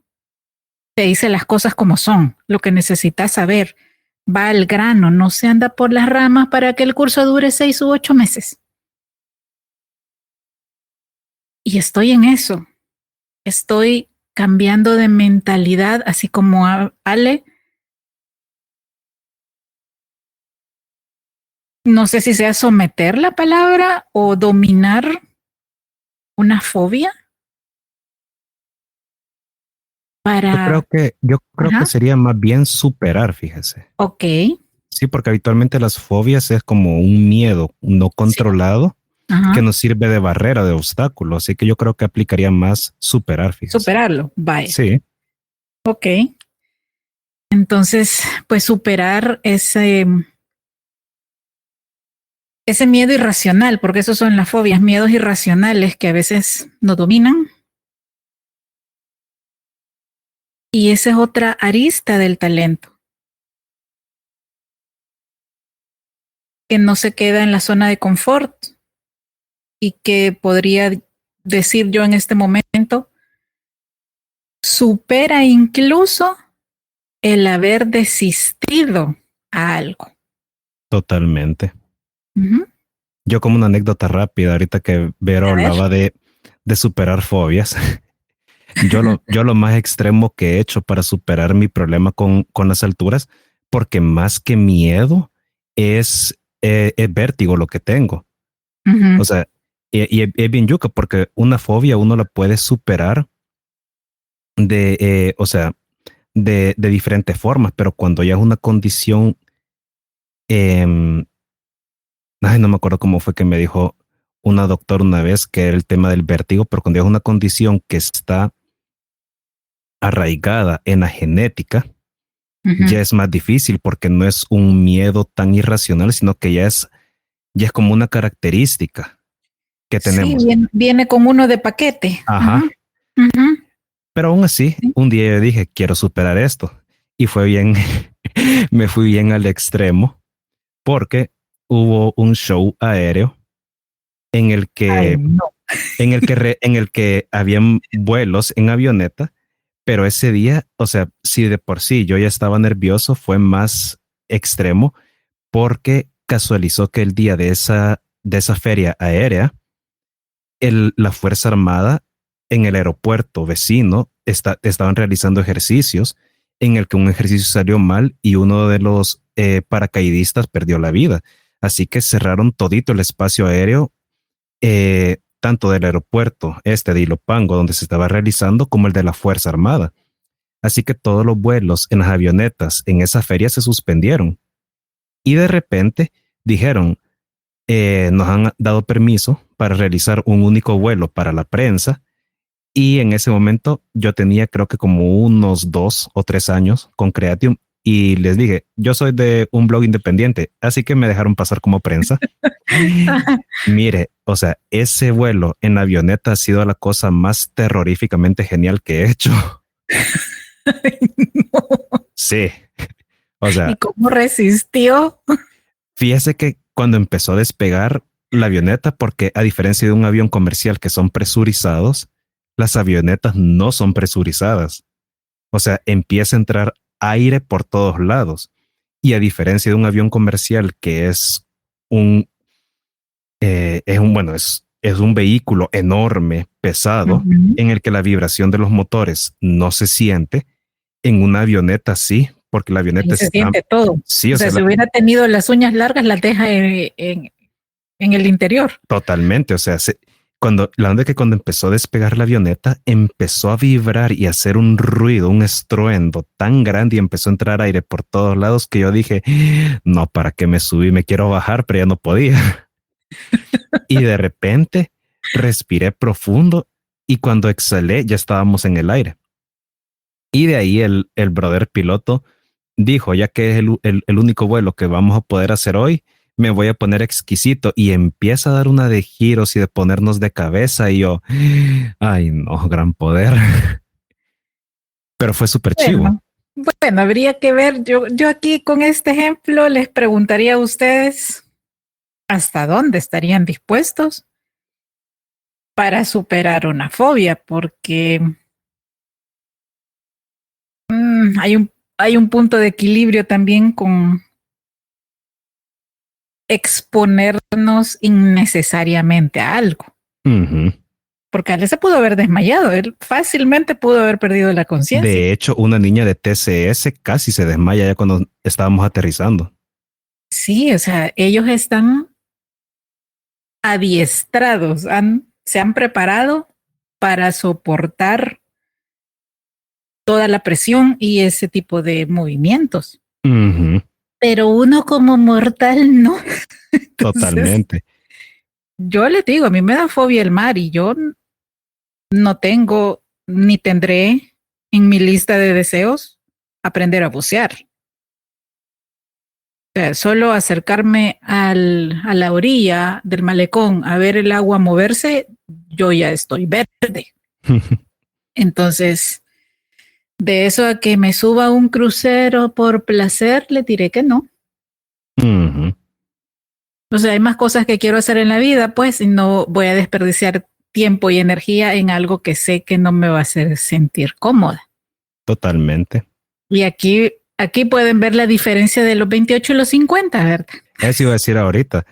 Te dice las cosas como son, lo que necesitas saber, va al grano, no se anda por las ramas para que el curso dure 6 u 8 meses. Y estoy en eso, estoy cambiando de mentalidad, así como Ale. No sé si sea someter la palabra o dominar una fobia para... Yo creo que sería más bien superar, fíjese. Ok. Sí, porque habitualmente las fobias es como un miedo no controlado que nos sirve de barrera, de obstáculo. Así que yo creo que aplicaría más superar, fíjese. Superarlo, vaya. Sí. Ok. Entonces, pues superar ese miedo irracional, porque esos son las fobias, miedos irracionales que a veces nos dominan. Y esa es otra arista del talento, que no se queda en la zona de confort y que podría decir yo en este momento, supera incluso el haber desistido a algo. Totalmente. Yo como una anécdota rápida, ahorita que Vero hablaba de superar fobias, yo lo más extremo que he hecho para superar mi problema con las alturas, porque más que miedo es vértigo lo que tengo. O sea, y es bien yuca, porque una fobia uno la puede superar de, o sea, de diferentes formas, pero cuando ya es una condición, ay, no me acuerdo cómo fue que me dijo una doctora una vez que era el tema del vértigo, pero cuando ya es una condición que está arraigada en la genética, ya es más difícil porque no es un miedo tan irracional, sino que ya es como una característica que Sí, tenemos. viene con uno de paquete. Ajá. Pero aún así, un día yo dije, quiero superar esto. Y fue bien, me fui bien al extremo porque hubo un show aéreo en el Ay, que, no. en el que habían vuelos en avioneta, pero ese día, o sea, si de por sí yo ya estaba nervioso, fue más extremo porque casualizó que el día de esa feria aérea, la Fuerza Armada en el aeropuerto vecino estaban realizando ejercicios en el que un ejercicio salió mal y uno de los paracaidistas perdió la vida. Así que cerraron todito el espacio aéreo, tanto del aeropuerto de Ilopango, donde se estaba realizando, como el de la Fuerza Armada. Así que todos los vuelos en las avionetas en esa feria se suspendieron. Y de repente dijeron, nos han dado permiso para realizar un único vuelo para la prensa. Y en ese momento yo tenía creo que como unos 2 o 3 años con Creatium y les dije, yo soy de un blog independiente, así que me dejaron pasar como prensa. Mire, o sea, ese vuelo en la avioneta ha sido la cosa más terroríficamente genial que he hecho. No. Sí, o ¿Y sea, cómo resistió? fíjese que cuando empezó a despegar la avioneta, porque a diferencia de un avión comercial que son presurizados, las avionetas no son presurizadas. O sea, empieza a entrar aire por todos lados. Y a diferencia de un avión comercial que un, es un vehículo enorme, pesado, en el que la vibración de los motores no se siente, en una avioneta sí, porque la Ahí avioneta se está, siente todo. sí, O o sea, sea, si hubiera tenido las uñas largas, las deja en el interior. totalmente, o sea, la onda es que cuando empezó a despegar la avioneta, empezó a vibrar y a hacer un ruido, un estruendo tan grande y empezó a entrar aire por todos lados que yo dije, no, ¿para qué me subí? Me quiero bajar, pero ya no podía. Y de repente respiré profundo y cuando exhalé ya estábamos en el aire. Y de ahí el brother piloto dijo, ya que es el único vuelo que vamos a poder hacer hoy, me voy a poner exquisito y empieza a dar una de giros y de ponernos de cabeza y yo, ay no, gran poder. Pero fue súper chivo. Bueno, bueno, habría que ver. Yo aquí con este ejemplo les preguntaría a ustedes hasta dónde estarían dispuestos para superar una fobia, porque hay un punto de equilibrio también con exponernos innecesariamente a algo. Porque él se pudo haber desmayado, él fácilmente pudo haber perdido la conciencia. De hecho, una niña de TCS casi se desmaya ya cuando estábamos aterrizando. Sí, o sea, ellos están adiestrados, se han preparado para soportar toda la presión y ese tipo de movimientos. Pero uno como mortal no. Entonces, totalmente. yo le digo, a mí me da fobia el mar y yo no tengo ni tendré en mi lista de deseos aprender a bucear. O sea, solo acercarme a la orilla del malecón a ver el agua moverse, yo ya estoy verde. Entonces, de eso a que me suba a un crucero por placer, le diré que no. O sea, hay más cosas que quiero hacer en la vida, pues, y no voy a desperdiciar tiempo y energía en algo que sé que no me va a hacer sentir cómoda. Totalmente. Y aquí pueden ver la diferencia de los 28 y los 50, ¿verdad? Eso iba a decir ahorita,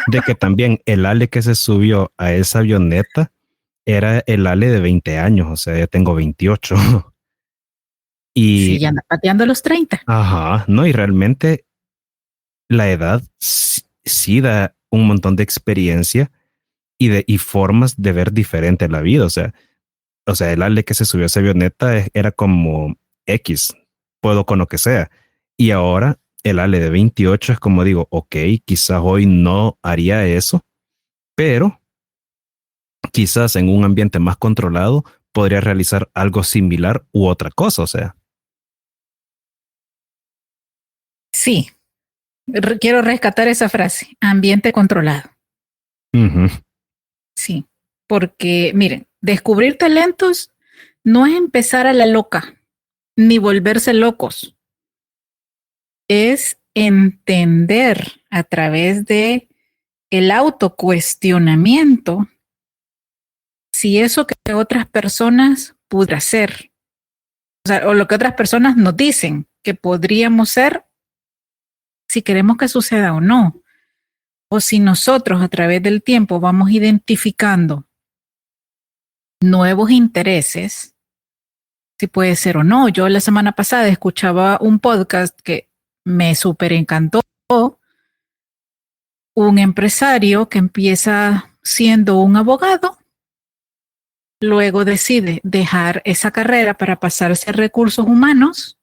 de que también el Ale que se subió a esa avioneta era el Ale de 20 años, o sea, ya tengo 28. Sí, Y, ya anda pateando los 30. ajá, no, y realmente la edad sí da un montón de experiencia y formas de ver diferente la vida, o sea, el Ale que se subió a esa avioneta era como X, puedo con lo que sea. Y ahora el Ale de 28 es como digo, ok, quizás hoy no haría eso, pero quizás en un ambiente más controlado podría realizar algo similar u otra cosa, o sea. Sí, quiero rescatar esa frase, ambiente controlado. Uh-huh. Sí, porque miren, descubrir talentos no es empezar a la loca, ni volverse locos. Es entender a través de el autocuestionamiento si eso que otras personas pudieran ser, o sea, o lo que otras personas nos dicen que podríamos ser, si queremos que suceda o no, o si nosotros a través del tiempo vamos identificando nuevos intereses, si puede ser o no. Yo la semana pasada escuchaba un podcast que me súper encantó, un empresario que empieza siendo un abogado, luego decide dejar esa carrera para pasarse a recursos humanos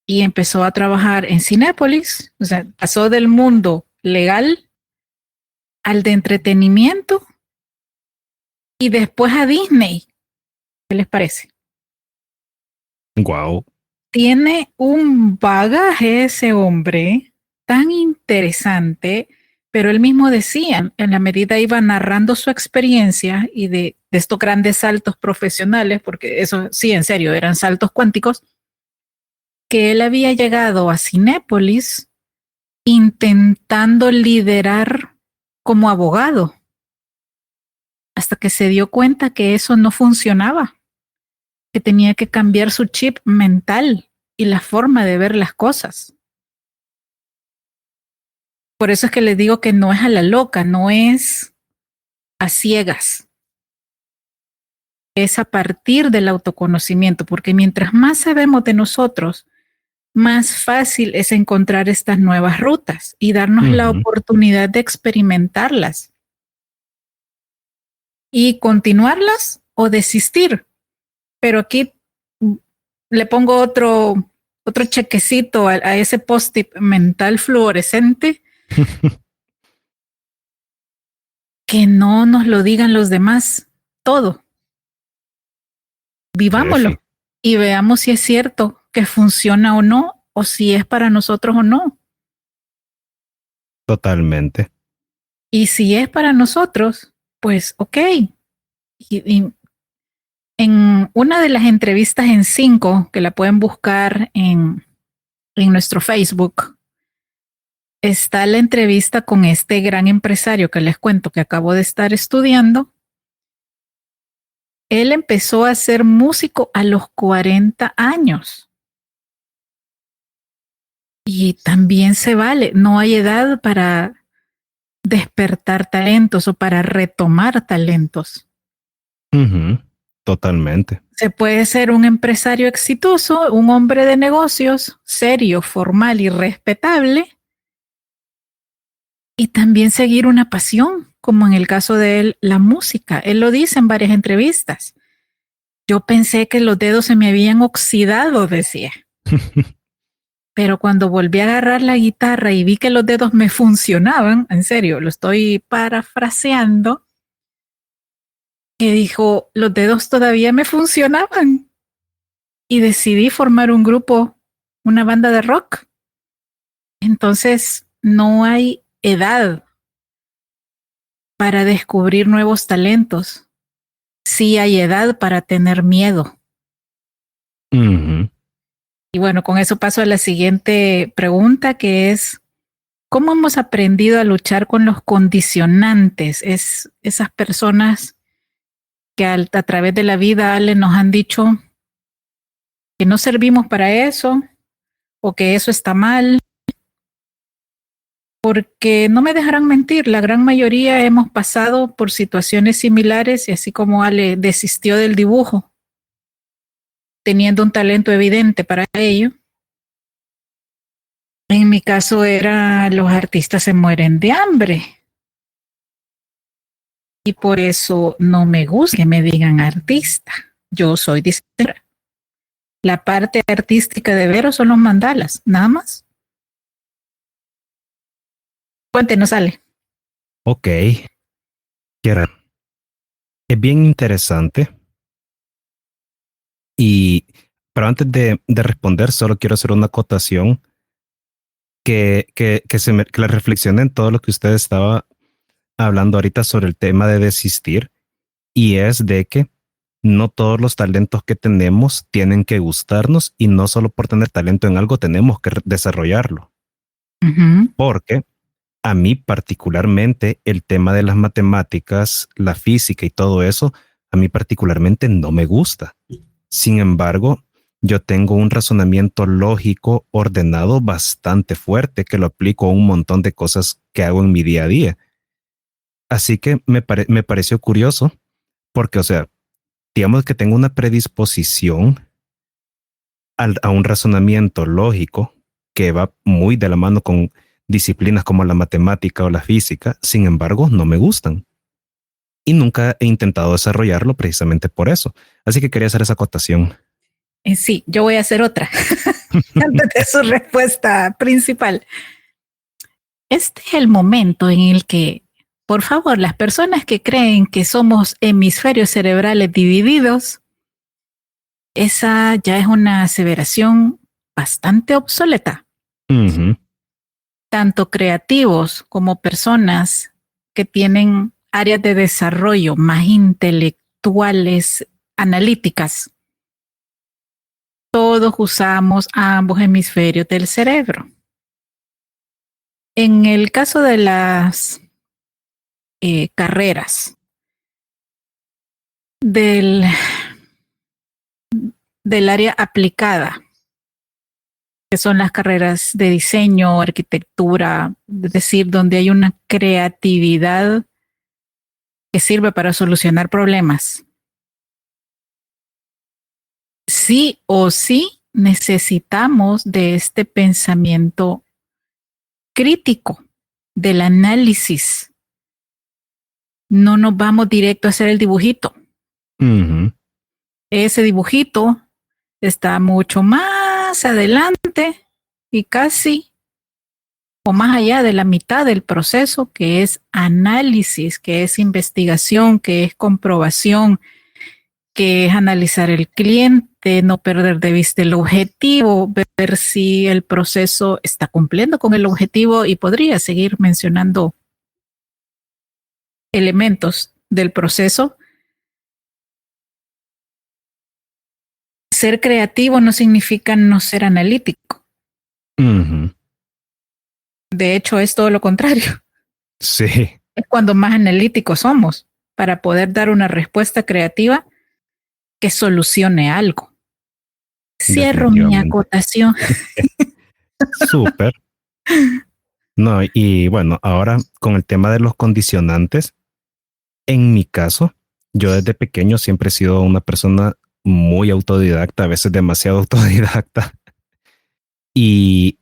y empezó a trabajar en Cinépolis, o sea, pasó del mundo legal al de entretenimiento y después a Disney. ¿Qué les parece? Wow. Tiene un bagaje ese hombre tan interesante, pero él mismo decía, en la medida iba narrando su experiencia y de estos grandes saltos profesionales, porque eso sí, en serio, eran saltos cuánticos, que él había llegado a Cinépolis intentando liderar como abogado, hasta que se dio cuenta que eso no funcionaba, que tenía que cambiar su chip mental y la forma de ver las cosas. Por eso es que les digo que no es a la loca, no es a ciegas. Es a partir del autoconocimiento, porque mientras más sabemos de nosotros, más fácil es encontrar estas nuevas rutas y darnos la oportunidad de experimentarlas y continuarlas o desistir. Pero aquí le pongo otro chequecito a ese post-it mental fluorescente. Que no nos lo digan los demás todo. Vivámoslo y veamos si es cierto que funciona o no, o si es para nosotros o no. Totalmente. Y si es para nosotros, pues ok. Y en una de las entrevistas en 5, que la pueden buscar en nuestro Facebook, está la entrevista con este gran empresario que les cuento que acabo de estar estudiando. Él empezó a ser músico a los 40 años. Y también se vale, no hay edad para despertar talentos o para retomar talentos. Totalmente. Se puede ser un empresario exitoso, un hombre de negocios, serio, formal y respetable, y también seguir una pasión, como en el caso de él, la música. Él lo dice en varias entrevistas. Yo pensé que los dedos se me habían oxidado, decía. Pero cuando volví a agarrar la guitarra y vi que los dedos me funcionaban, en serio, lo estoy parafraseando, que dijo, los dedos todavía me funcionaban. Y decidí formar un grupo, una banda de rock. Entonces, no hay edad para descubrir nuevos talentos. Sí hay edad para tener miedo. Y bueno, con eso paso a la siguiente pregunta, que es, ¿cómo hemos aprendido a luchar con los condicionantes? Es esas personas que a través de la vida, Ale, nos han dicho que no servimos para eso o que eso está mal. Porque no me dejarán mentir, la gran mayoría hemos pasado por situaciones similares y así como Ale desistió del dibujo, teniendo un talento evidente para ello. En mi caso era los artistas se mueren de hambre. Y por eso no me gusta que me digan artista. Yo soy diseñadora. La parte artística de Vero son los mandalas, nada más. Cuéntenos, Ale. Ok. ¿Qué Es bien interesante y, pero antes de responder, solo quiero hacer una acotación que la reflexione en todo lo que usted estaba hablando ahorita sobre el tema de desistir, y es de que no todos los talentos que tenemos tienen que gustarnos, y no solo por tener talento en algo tenemos que desarrollarlo. Ujú. Porque a mí particularmente el tema de las matemáticas, la física y todo eso, a mí particularmente no me gusta. Sin embargo, yo tengo un razonamiento lógico ordenado bastante fuerte que lo aplico a un montón de cosas que hago en mi día a día. Así que me pareció curioso porque, o sea, digamos que tengo una predisposición a un razonamiento lógico que va muy de la mano con disciplinas como la matemática o la física. Sin embargo, no me gustan. Y nunca he intentado desarrollarlo precisamente por eso. Así que quería hacer esa acotación. Sí, yo voy a hacer otra antes de su respuesta principal. Este es el momento en el que, por favor, las personas que creen que somos hemisferios cerebrales divididos, esa ya es una aseveración bastante obsoleta. Ujú. Tanto creativos como personas que tienen áreas de desarrollo más intelectuales, analíticas, todos usamos ambos hemisferios del cerebro. En el caso de las carreras del, del área aplicada, que son las carreras de diseño, arquitectura, es decir, donde hay una creatividad que sirve para solucionar problemas. Sí o sí necesitamos de este pensamiento crítico, del análisis. No nos vamos directo a hacer el dibujito. Ujú. Ese dibujito está mucho más adelante y casi o más allá de la mitad del proceso, que es análisis, que es investigación, que es comprobación, que es analizar el cliente, no perder de vista el objetivo, ver si el proceso está cumpliendo con el objetivo, y podría seguir mencionando elementos del proceso. Ser creativo no significa no ser analítico. Ujú. De hecho, es todo lo contrario. Sí, Es cuando más analíticos somos para poder dar una respuesta creativa que solucione algo. Cierro mi definitivamente. acotación. Súper. No, y bueno, ahora con el tema de los condicionantes, en mi caso, yo desde pequeño siempre he sido una persona muy autodidacta, a veces demasiado autodidacta, y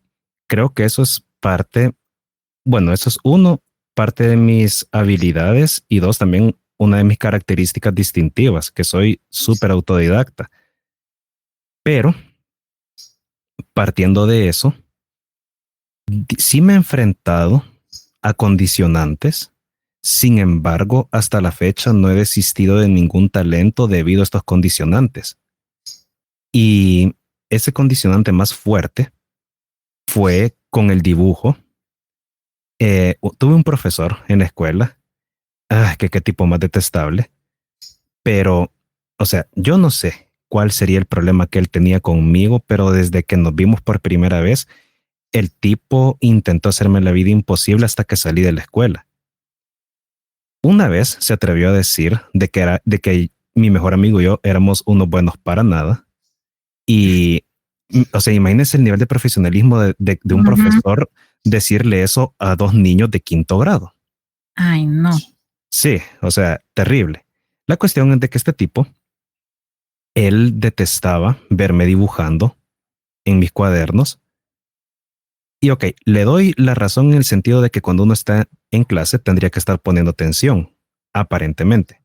creo que eso es parte, bueno, eso es uno, parte de mis habilidades, y dos, también una de mis características distintivas, que soy súper autodidacta. Pero partiendo de eso, sí me he enfrentado a condicionantes. Sin embargo, hasta la fecha no he desistido de ningún talento debido a estos condicionantes. Y ese condicionante más fuerte fue con el dibujo. Tuve un profesor en la escuela, que qué tipo más detestable, pero, o sea, yo no sé cuál sería el problema que él tenía conmigo, pero desde que nos vimos por primera vez, el tipo intentó hacerme la vida imposible hasta que salí de la escuela. Una vez se atrevió a decir de que mi mejor amigo y yo éramos unos buenos para nada. Y, o sea, imagínense el nivel de profesionalismo de un Ujú. profesor decirle eso a dos niños de quinto grado. Ay, no. Sí, o sea, terrible. La cuestión es de que este tipo, él detestaba verme dibujando en mis cuadernos. Y ok, le doy la razón en el sentido de que cuando uno está en clase tendría que estar poniendo atención, aparentemente.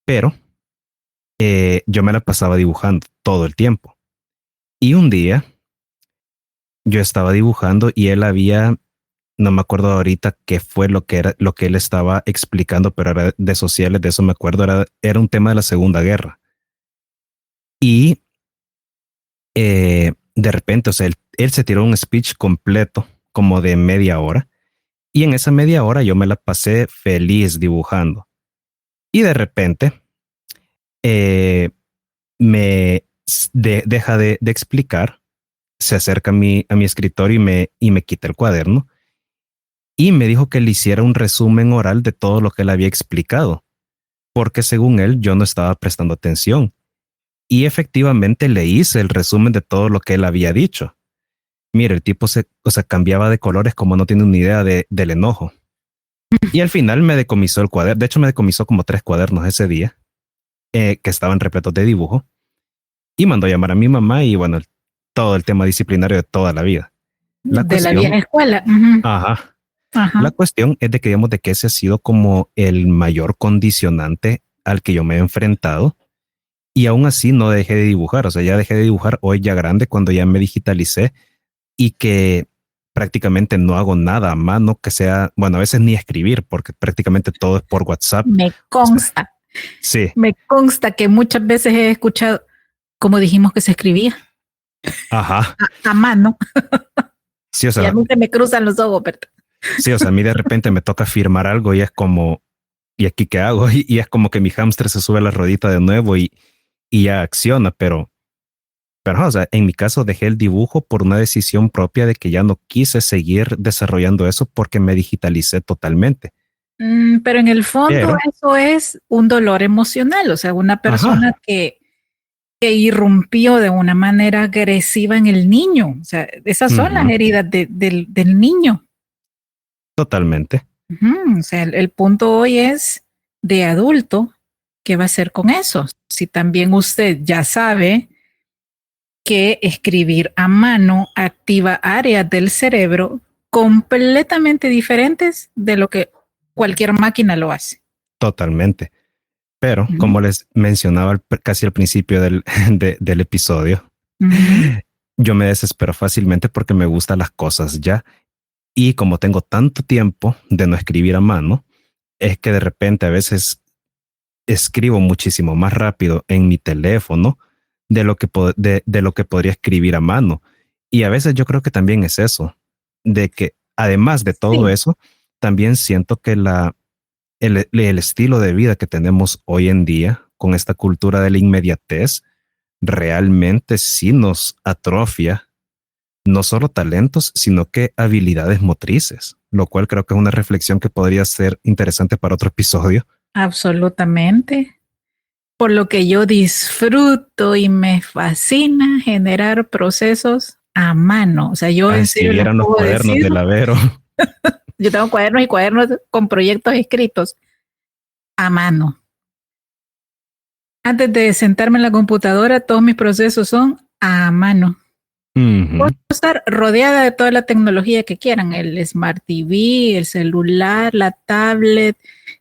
Pero yo me la pasaba dibujando todo el tiempo. Y un día yo estaba dibujando y él había no me acuerdo ahorita qué fue lo que era, lo que él estaba explicando, pero era de sociales, de eso me acuerdo, era un tema de la Segunda Guerra. Y de repente, o sea, él se tiró un speech completo, como de media hora, y en esa media hora yo me la pasé feliz dibujando. Y de repente eh, deja de explicar, se acerca a mi escritorio y me quita el cuaderno y me dijo que le hiciera un resumen oral de todo lo que él había explicado, porque según él yo no estaba prestando atención. Y efectivamente le hice el resumen de todo lo que él había dicho. Mira, el tipo o sea, cambiaba de colores como no tiene una idea del enojo. Y al final me decomisó el cuaderno. De hecho, me decomisó como 3 cuadernos ese día, que estaban repletos de dibujo. Y mandó a llamar a mi mamá y bueno, todo el tema disciplinario de toda la vida. La De la vieja cuestión, escuela. Uh-huh. ajá, la Ajá. cuestión es de que digamos de que ese ha sido como el mayor condicionante al que yo me he enfrentado y aún así no dejé de dibujar. O sea, ya dejé de dibujar hoy ya grande cuando ya me digitalicé y que prácticamente no hago nada a mano que sea, bueno, a veces ni escribir porque prácticamente todo es por WhatsApp. Me O sea, consta. sí, Me consta que muchas veces he escuchado, como dijimos que se escribía, ajá, a mano. sí, o Y a sea, mí se me cruzan los ojos, ¿verdad? sí, o sea, a mí de repente me toca firmar algo y es como, ¿y aquí qué hago? Y es como que mi hámster se sube a la ruedita de nuevo y ya acciona, pero, o sea, en mi caso dejé el dibujo por una decisión propia de que ya no quise seguir desarrollando eso porque me digitalicé totalmente. Pero en el fondo Pero, eso es un dolor emocional, o sea, una ajá, persona que irrumpió de una manera agresiva en el niño. O sea, esas son las ujú, heridas del niño. totalmente, O sea, el punto hoy es de adulto, ¿qué va a hacer con eso? Si también usted ya sabe que escribir a mano activa áreas del cerebro completamente diferentes de lo que cualquier máquina lo hace. totalmente. Pero, Ujú, como les mencionaba casi al principio del episodio, ujú. yo me desespero fácilmente porque me gustan las cosas ya. Y como tengo tanto tiempo de no escribir a mano, es que de repente a veces escribo muchísimo más rápido en mi teléfono de lo que podría escribir a mano. Y a veces yo creo que también es eso, de que además de todo Sí, eso, también siento que el estilo de vida que tenemos hoy en día con esta cultura de la inmediatez realmente sí nos atrofia no solo talentos, sino que habilidades motrices, lo cual creo que es una reflexión que podría ser interesante para otro episodio. absolutamente. Por lo que yo disfruto y me fascina generar procesos a mano. O sea, yo Ay, en si serio les vieran los puedo cuadernos decir, de Lavero. yo tengo cuadernos y cuadernos con proyectos escritos a mano. Antes de sentarme en la computadora, todos mis procesos son a mano. Puedo Ujú, estar rodeada de toda la tecnología que quieran, el Smart TV, el celular, la tablet,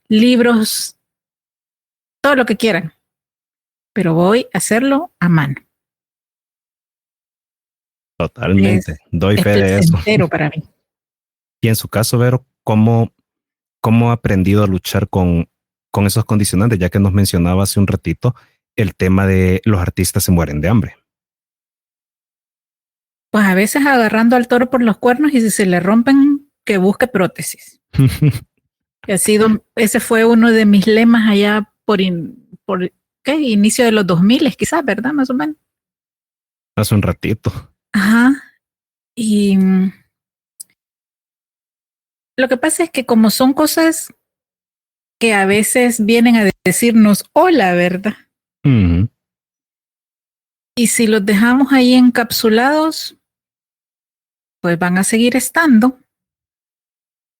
libros, todo lo que quieran, pero voy a hacerlo a mano. totalmente, Es, doy es fe de eso. placentero para mí. Y en su caso, Vero, ¿cómo ha aprendido a luchar con esos condicionantes? Ya que nos mencionaba hace un ratito el tema de los artistas se mueren de hambre. Pues a veces agarrando al toro por los cuernos y si se le rompen, que busque prótesis. Y ha sido, ese fue uno de mis lemas allá por ¿qué? Inicio de los 2000, quizás, ¿verdad? Más o menos. Hace un ratito. Ajá. Y lo que pasa es que como son cosas que a veces vienen a decirnos hola, ¿verdad? Ujú, Y si los dejamos ahí encapsulados, pues van a seguir estando.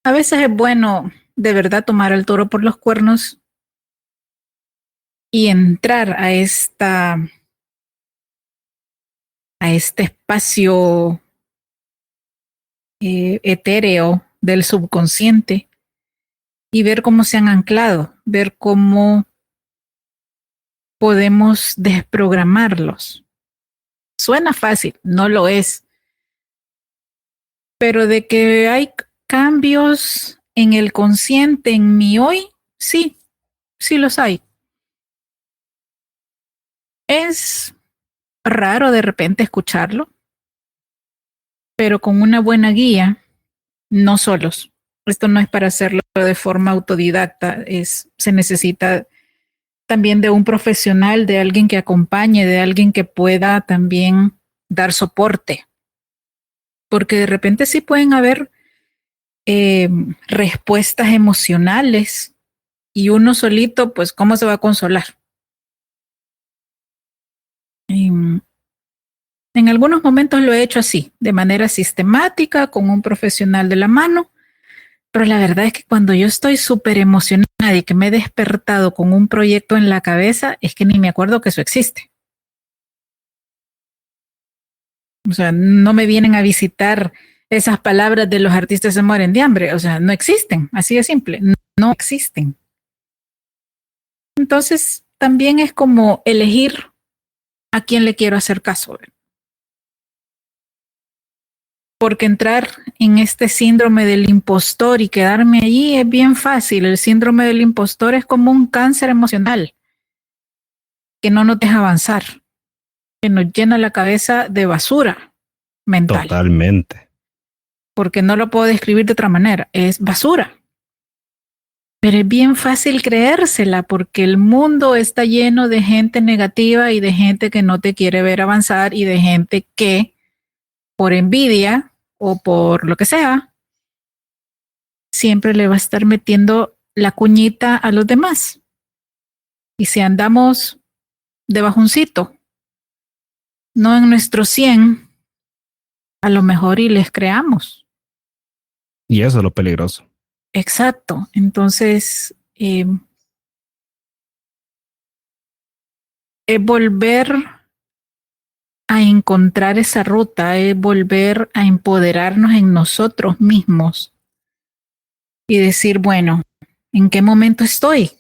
A veces es bueno de verdad tomar el toro por los cuernos y entrar a este espacio etéreo del subconsciente y ver cómo se han anclado, ver cómo podemos desprogramarlos. Suena fácil, no lo es, pero de que hay cambios en el consciente, en mi hoy, sí, sí los hay. Es raro de repente escucharlo, pero con una buena guía, no solos. Esto no es para hacerlo de forma autodidacta, se necesita también de un profesional, de alguien que acompañe, de alguien que pueda también dar soporte, porque de repente sí pueden haber respuestas emocionales y uno solito, pues, ¿cómo se va a consolar? En algunos momentos lo he hecho así, de manera sistemática, con un profesional de la mano, pero la verdad es que cuando yo estoy súper emocionada y que me he despertado con un proyecto en la cabeza, es que ni me acuerdo que eso existe. O sea, no me vienen a visitar esas palabras de los artistas se mueren de hambre. O sea, no existen, así de simple, no existen. Entonces, también es como elegir a quién le quiero hacer caso. Porque entrar en este síndrome del impostor y quedarme allí es bien fácil. El síndrome del impostor es como un cáncer emocional que no nos deja avanzar, que nos llena la cabeza de basura mental. Totalmente. Porque no lo puedo describir de otra manera, es basura. Pero es bien fácil creérsela porque el mundo está lleno de gente negativa y de gente que no te quiere ver avanzar y de gente que por envidia o por lo que sea, siempre le va a estar metiendo la cuñita a los demás. Y si andamos de bajoncito, no en nuestro 100, a lo mejor y les creamos. Y eso es lo peligroso. Exacto. Entonces, es volver a encontrar esa ruta, es volver a empoderarnos en nosotros mismos y decir, bueno, ¿en qué momento estoy?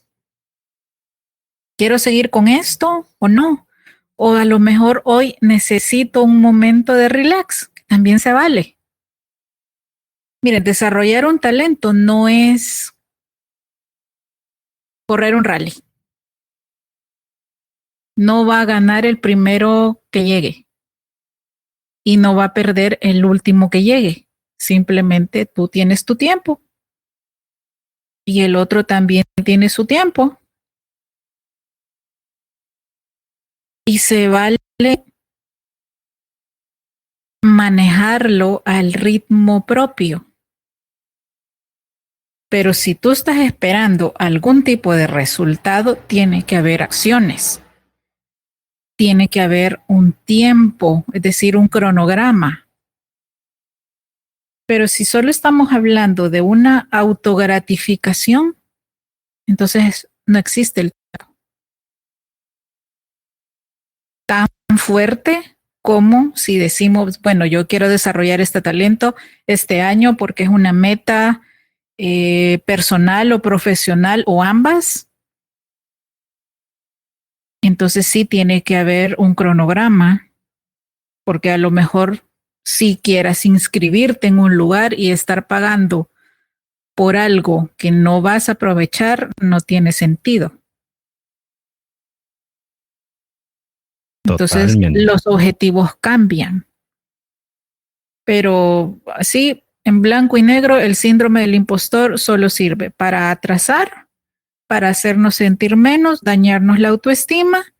¿Quiero seguir con esto o no? O a lo mejor hoy necesito un momento de relax, que también se vale. Miren, desarrollar un talento no es correr un rally. No va a ganar el primero que llegue y no va a perder el último que llegue. Simplemente tú tienes tu tiempo y el otro también tiene su tiempo. Y se vale manejarlo al ritmo propio. Pero si tú estás esperando algún tipo de resultado, tiene que haber acciones. Tiene que haber un tiempo, es decir, un cronograma. Pero si solo estamos hablando de una autogratificación, entonces no existe el tan fuerte como si decimos, bueno, yo quiero desarrollar este talento este año porque es una meta personal o profesional o ambas. Entonces sí tiene que haber un cronograma, porque a lo mejor si quieras inscribirte en un lugar y estar pagando por algo que no vas a aprovechar, no tiene sentido. Entonces Totalmente. los objetivos cambian. Pero así, en blanco y negro, el síndrome del impostor solo sirve para atrasar, para hacernos sentir menos, dañarnos la autoestima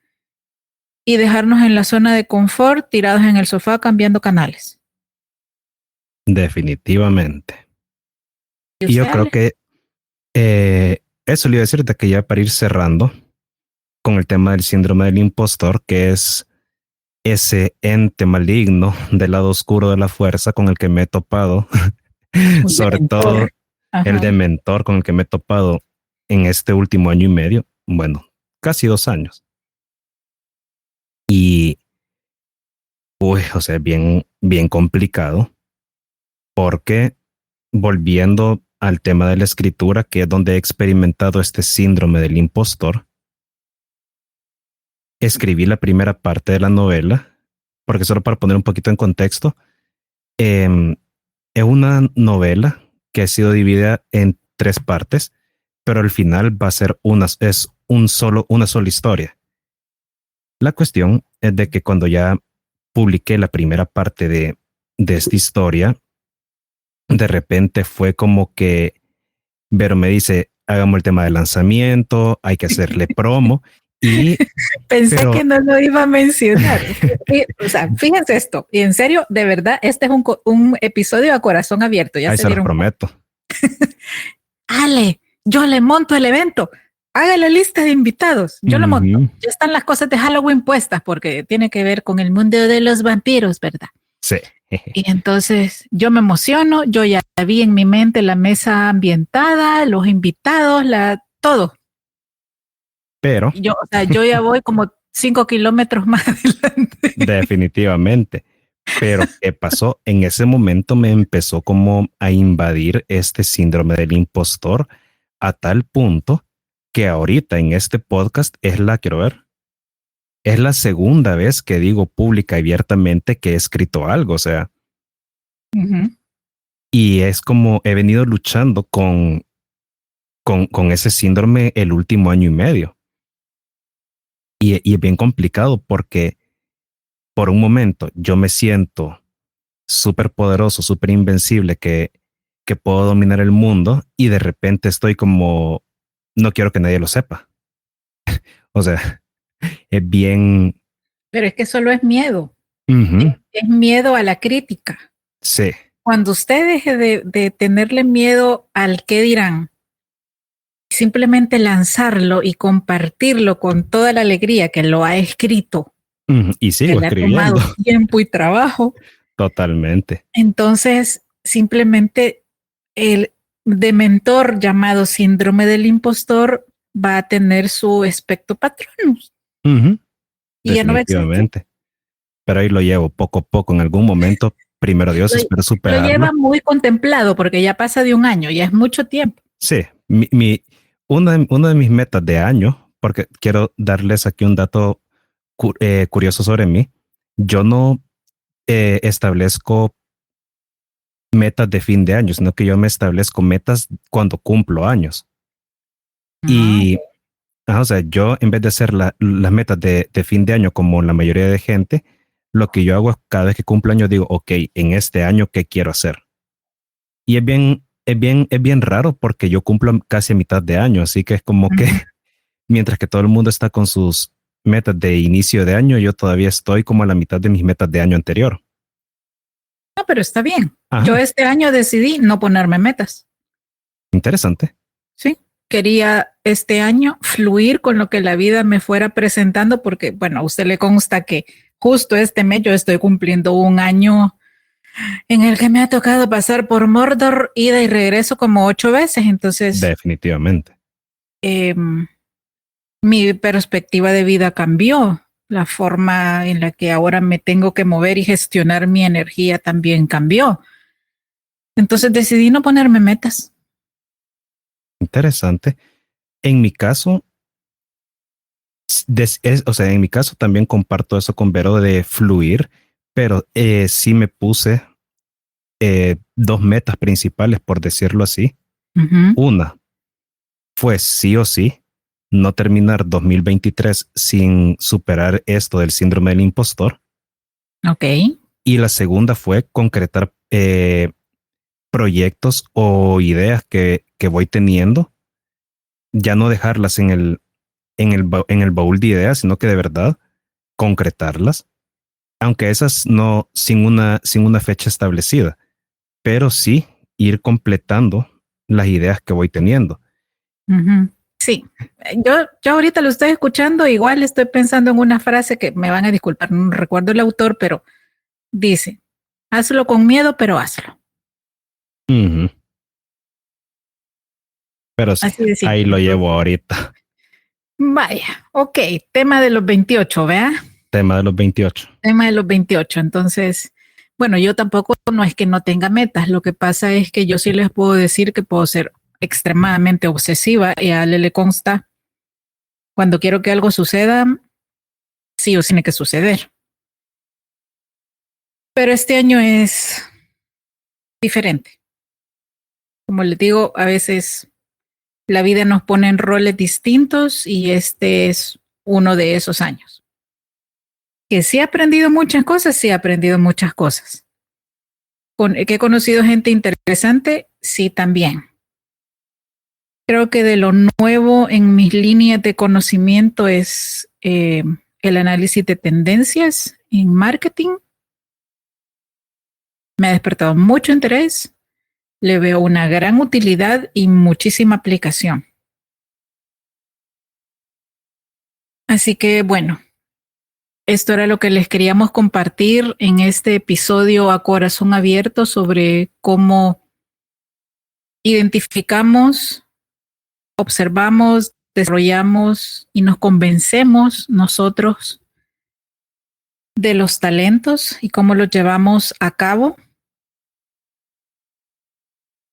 y dejarnos en la zona de confort, tirados en el sofá cambiando canales. Definitivamente. Y yo creo que eso le iba a decir de que ya para ir cerrando con el tema del síndrome del impostor, que es ese ente maligno del lado oscuro de la fuerza con el que me he topado, sobre todo el dementor con el que me he topado en este último año y medio, bueno, casi 2 años. Y, o sea, bien, bien complicado, porque volviendo al tema de la escritura, que es donde he experimentado este síndrome del impostor, escribí la primera parte de la novela, porque solo para poner un poquito en contexto, es una novela que ha sido dividida en 3 partes, pero al final va a ser una sola historia. La cuestión es de que cuando ya publiqué la primera parte de esta historia, de repente fue como que Vero me dice, hagamos el tema de lanzamiento, hay que hacerle promo. Y Pensé pero que no lo iba a mencionar. O sea, fíjense esto. Y en serio, de verdad, este es un episodio a corazón abierto. Ya ahí se se los dieron. prometo. Ale, yo le monto el evento. Haga la lista de invitados. Yo lo monto. Ya están las cosas de Halloween puestas porque tiene que ver con el mundo de los vampiros, ¿verdad? Sí. Y entonces yo me emociono. Yo ya vi en mi mente la mesa ambientada, los invitados, todo. Pero Yo ya voy como 5 kilómetros más adelante. definitivamente. Pero ¿qué pasó? En ese momento me empezó como a invadir este síndrome del impostor a tal punto que ahorita en este podcast quiero ver, es la segunda vez que digo pública y abiertamente que he escrito algo, o sea, y es como he venido luchando con ese síndrome el último año y medio. Y es bien complicado porque por un momento yo me siento súper poderoso, súper invencible, que puedo dominar el mundo y de repente estoy como, no quiero que nadie lo sepa. O sea, es bien... Pero es que solo es miedo. Uh-huh. Es miedo a la crítica. Sí. Cuando usted deje de tenerle miedo al qué dirán, simplemente lanzarlo y compartirlo con toda la alegría que lo ha escrito, Y sigo que le ha tomado escribiendo. tiempo y trabajo. Totalmente. Entonces, simplemente el dementor llamado síndrome del impostor va a tener su espectro patronus. Uh-huh. Y ya no va a existir. Definitivamente. Pero ahí lo llevo poco a poco. En algún momento, primero Dios, espero Lo superarlo. lleva muy contemplado porque ya pasa de un año, ya es mucho tiempo. Sí, una de mis metas de año, porque quiero darles aquí un dato curioso sobre mí. Yo no establezco metas de fin de año, sino que yo me establezco metas cuando cumplo años. Y, o sea, yo en vez de hacer las metas de fin de año como la mayoría de gente, lo que yo hago es cada vez que cumplo año digo, ok, en este año, ¿qué quiero hacer? Y es bien raro porque yo cumplo casi a mitad de año, así que es como que mientras que todo el mundo está con sus metas de inicio de año, yo todavía estoy como a la mitad de mis metas de año anterior. No, pero está bien. Ajá. Yo este año decidí no ponerme metas. Interesante. Sí, quería este año fluir con lo que la vida me fuera presentando porque, bueno, a usted le consta que justo este mes yo estoy cumpliendo un año en el que me ha tocado pasar por Mordor, ida y regreso como 8 veces. Entonces, definitivamente. Mi perspectiva de vida cambió. La forma en la que ahora me tengo que mover y gestionar mi energía también cambió. Entonces decidí no ponerme metas. Interesante. En mi caso, o sea, en mi caso también comparto eso con Vero de fluir, pero sí me puse 2 metas principales, por decirlo así. Una fue sí o sí no terminar 2023 sin superar esto del síndrome del impostor. Ok. Y la segunda fue concretar proyectos o ideas que voy teniendo, ya no dejarlas en el baúl de ideas, sino que de verdad concretarlas, aunque esas no sin una fecha establecida, pero sí ir completando las ideas que voy teniendo. Sí, yo ahorita lo estoy escuchando, igual estoy pensando en una frase que me van a disculpar, no recuerdo el autor, pero dice, hazlo con miedo, pero hazlo. Pero sí, ahí lo llevo ahorita. Vaya, ok, tema de los 28, ¿vea? Tema de los 28. Tema de los 28, entonces, bueno, yo tampoco no es que no tenga metas, lo que pasa es que yo sí les puedo decir que puedo ser extremadamente obsesiva y a Ale le consta, cuando quiero que algo suceda, sí o sí tiene que suceder. Pero este año es diferente. Como les digo, a veces la vida nos pone en roles distintos y este es uno de esos años. Que sí he aprendido muchas cosas, sí he aprendido muchas cosas. Que he conocido gente interesante, sí también. Creo que de lo nuevo en mis líneas de conocimiento es el análisis de tendencias en marketing. Me ha despertado mucho interés, le veo una gran utilidad y muchísima aplicación. Así que bueno, esto era lo que les queríamos compartir en este episodio a corazón abierto sobre cómo identificamos, observamos, desarrollamos y nos convencemos nosotros de los talentos y cómo los llevamos a cabo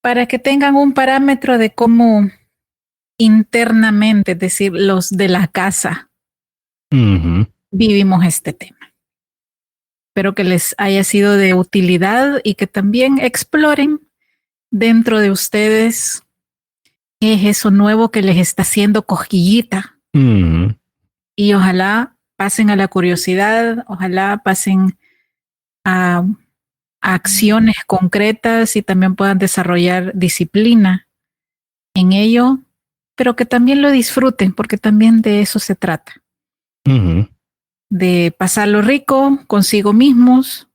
para que tengan un parámetro de cómo internamente, es decir, los de la casa, vivimos este tema. Espero que les haya sido de utilidad y que también exploren dentro de ustedes qué es eso nuevo que les está haciendo cosquillita. Y ojalá pasen a la curiosidad, ojalá pasen a acciones concretas y también puedan desarrollar disciplina en ello, pero que también lo disfruten, porque también de eso se trata. De pasarlo rico consigo mismos.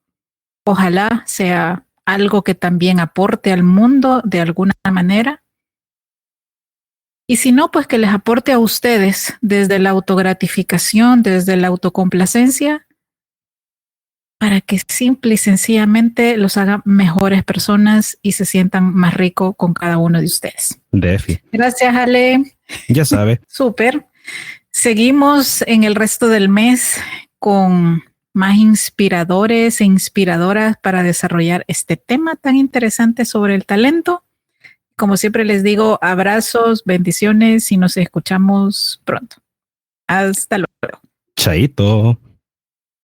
Ojalá sea algo que también aporte al mundo de alguna manera. Y si no, pues que les aporte a ustedes desde la autogratificación, desde la autocomplacencia, para que simple y sencillamente los haga mejores personas y se sientan más rico con cada uno de ustedes. Defi. Gracias, Ale. Ya sabe. Súper. Seguimos en el resto del mes con más inspiradores e inspiradoras para desarrollar este tema tan interesante sobre el talento. Como siempre les digo, abrazos, bendiciones y nos escuchamos pronto. Hasta luego. Chaito.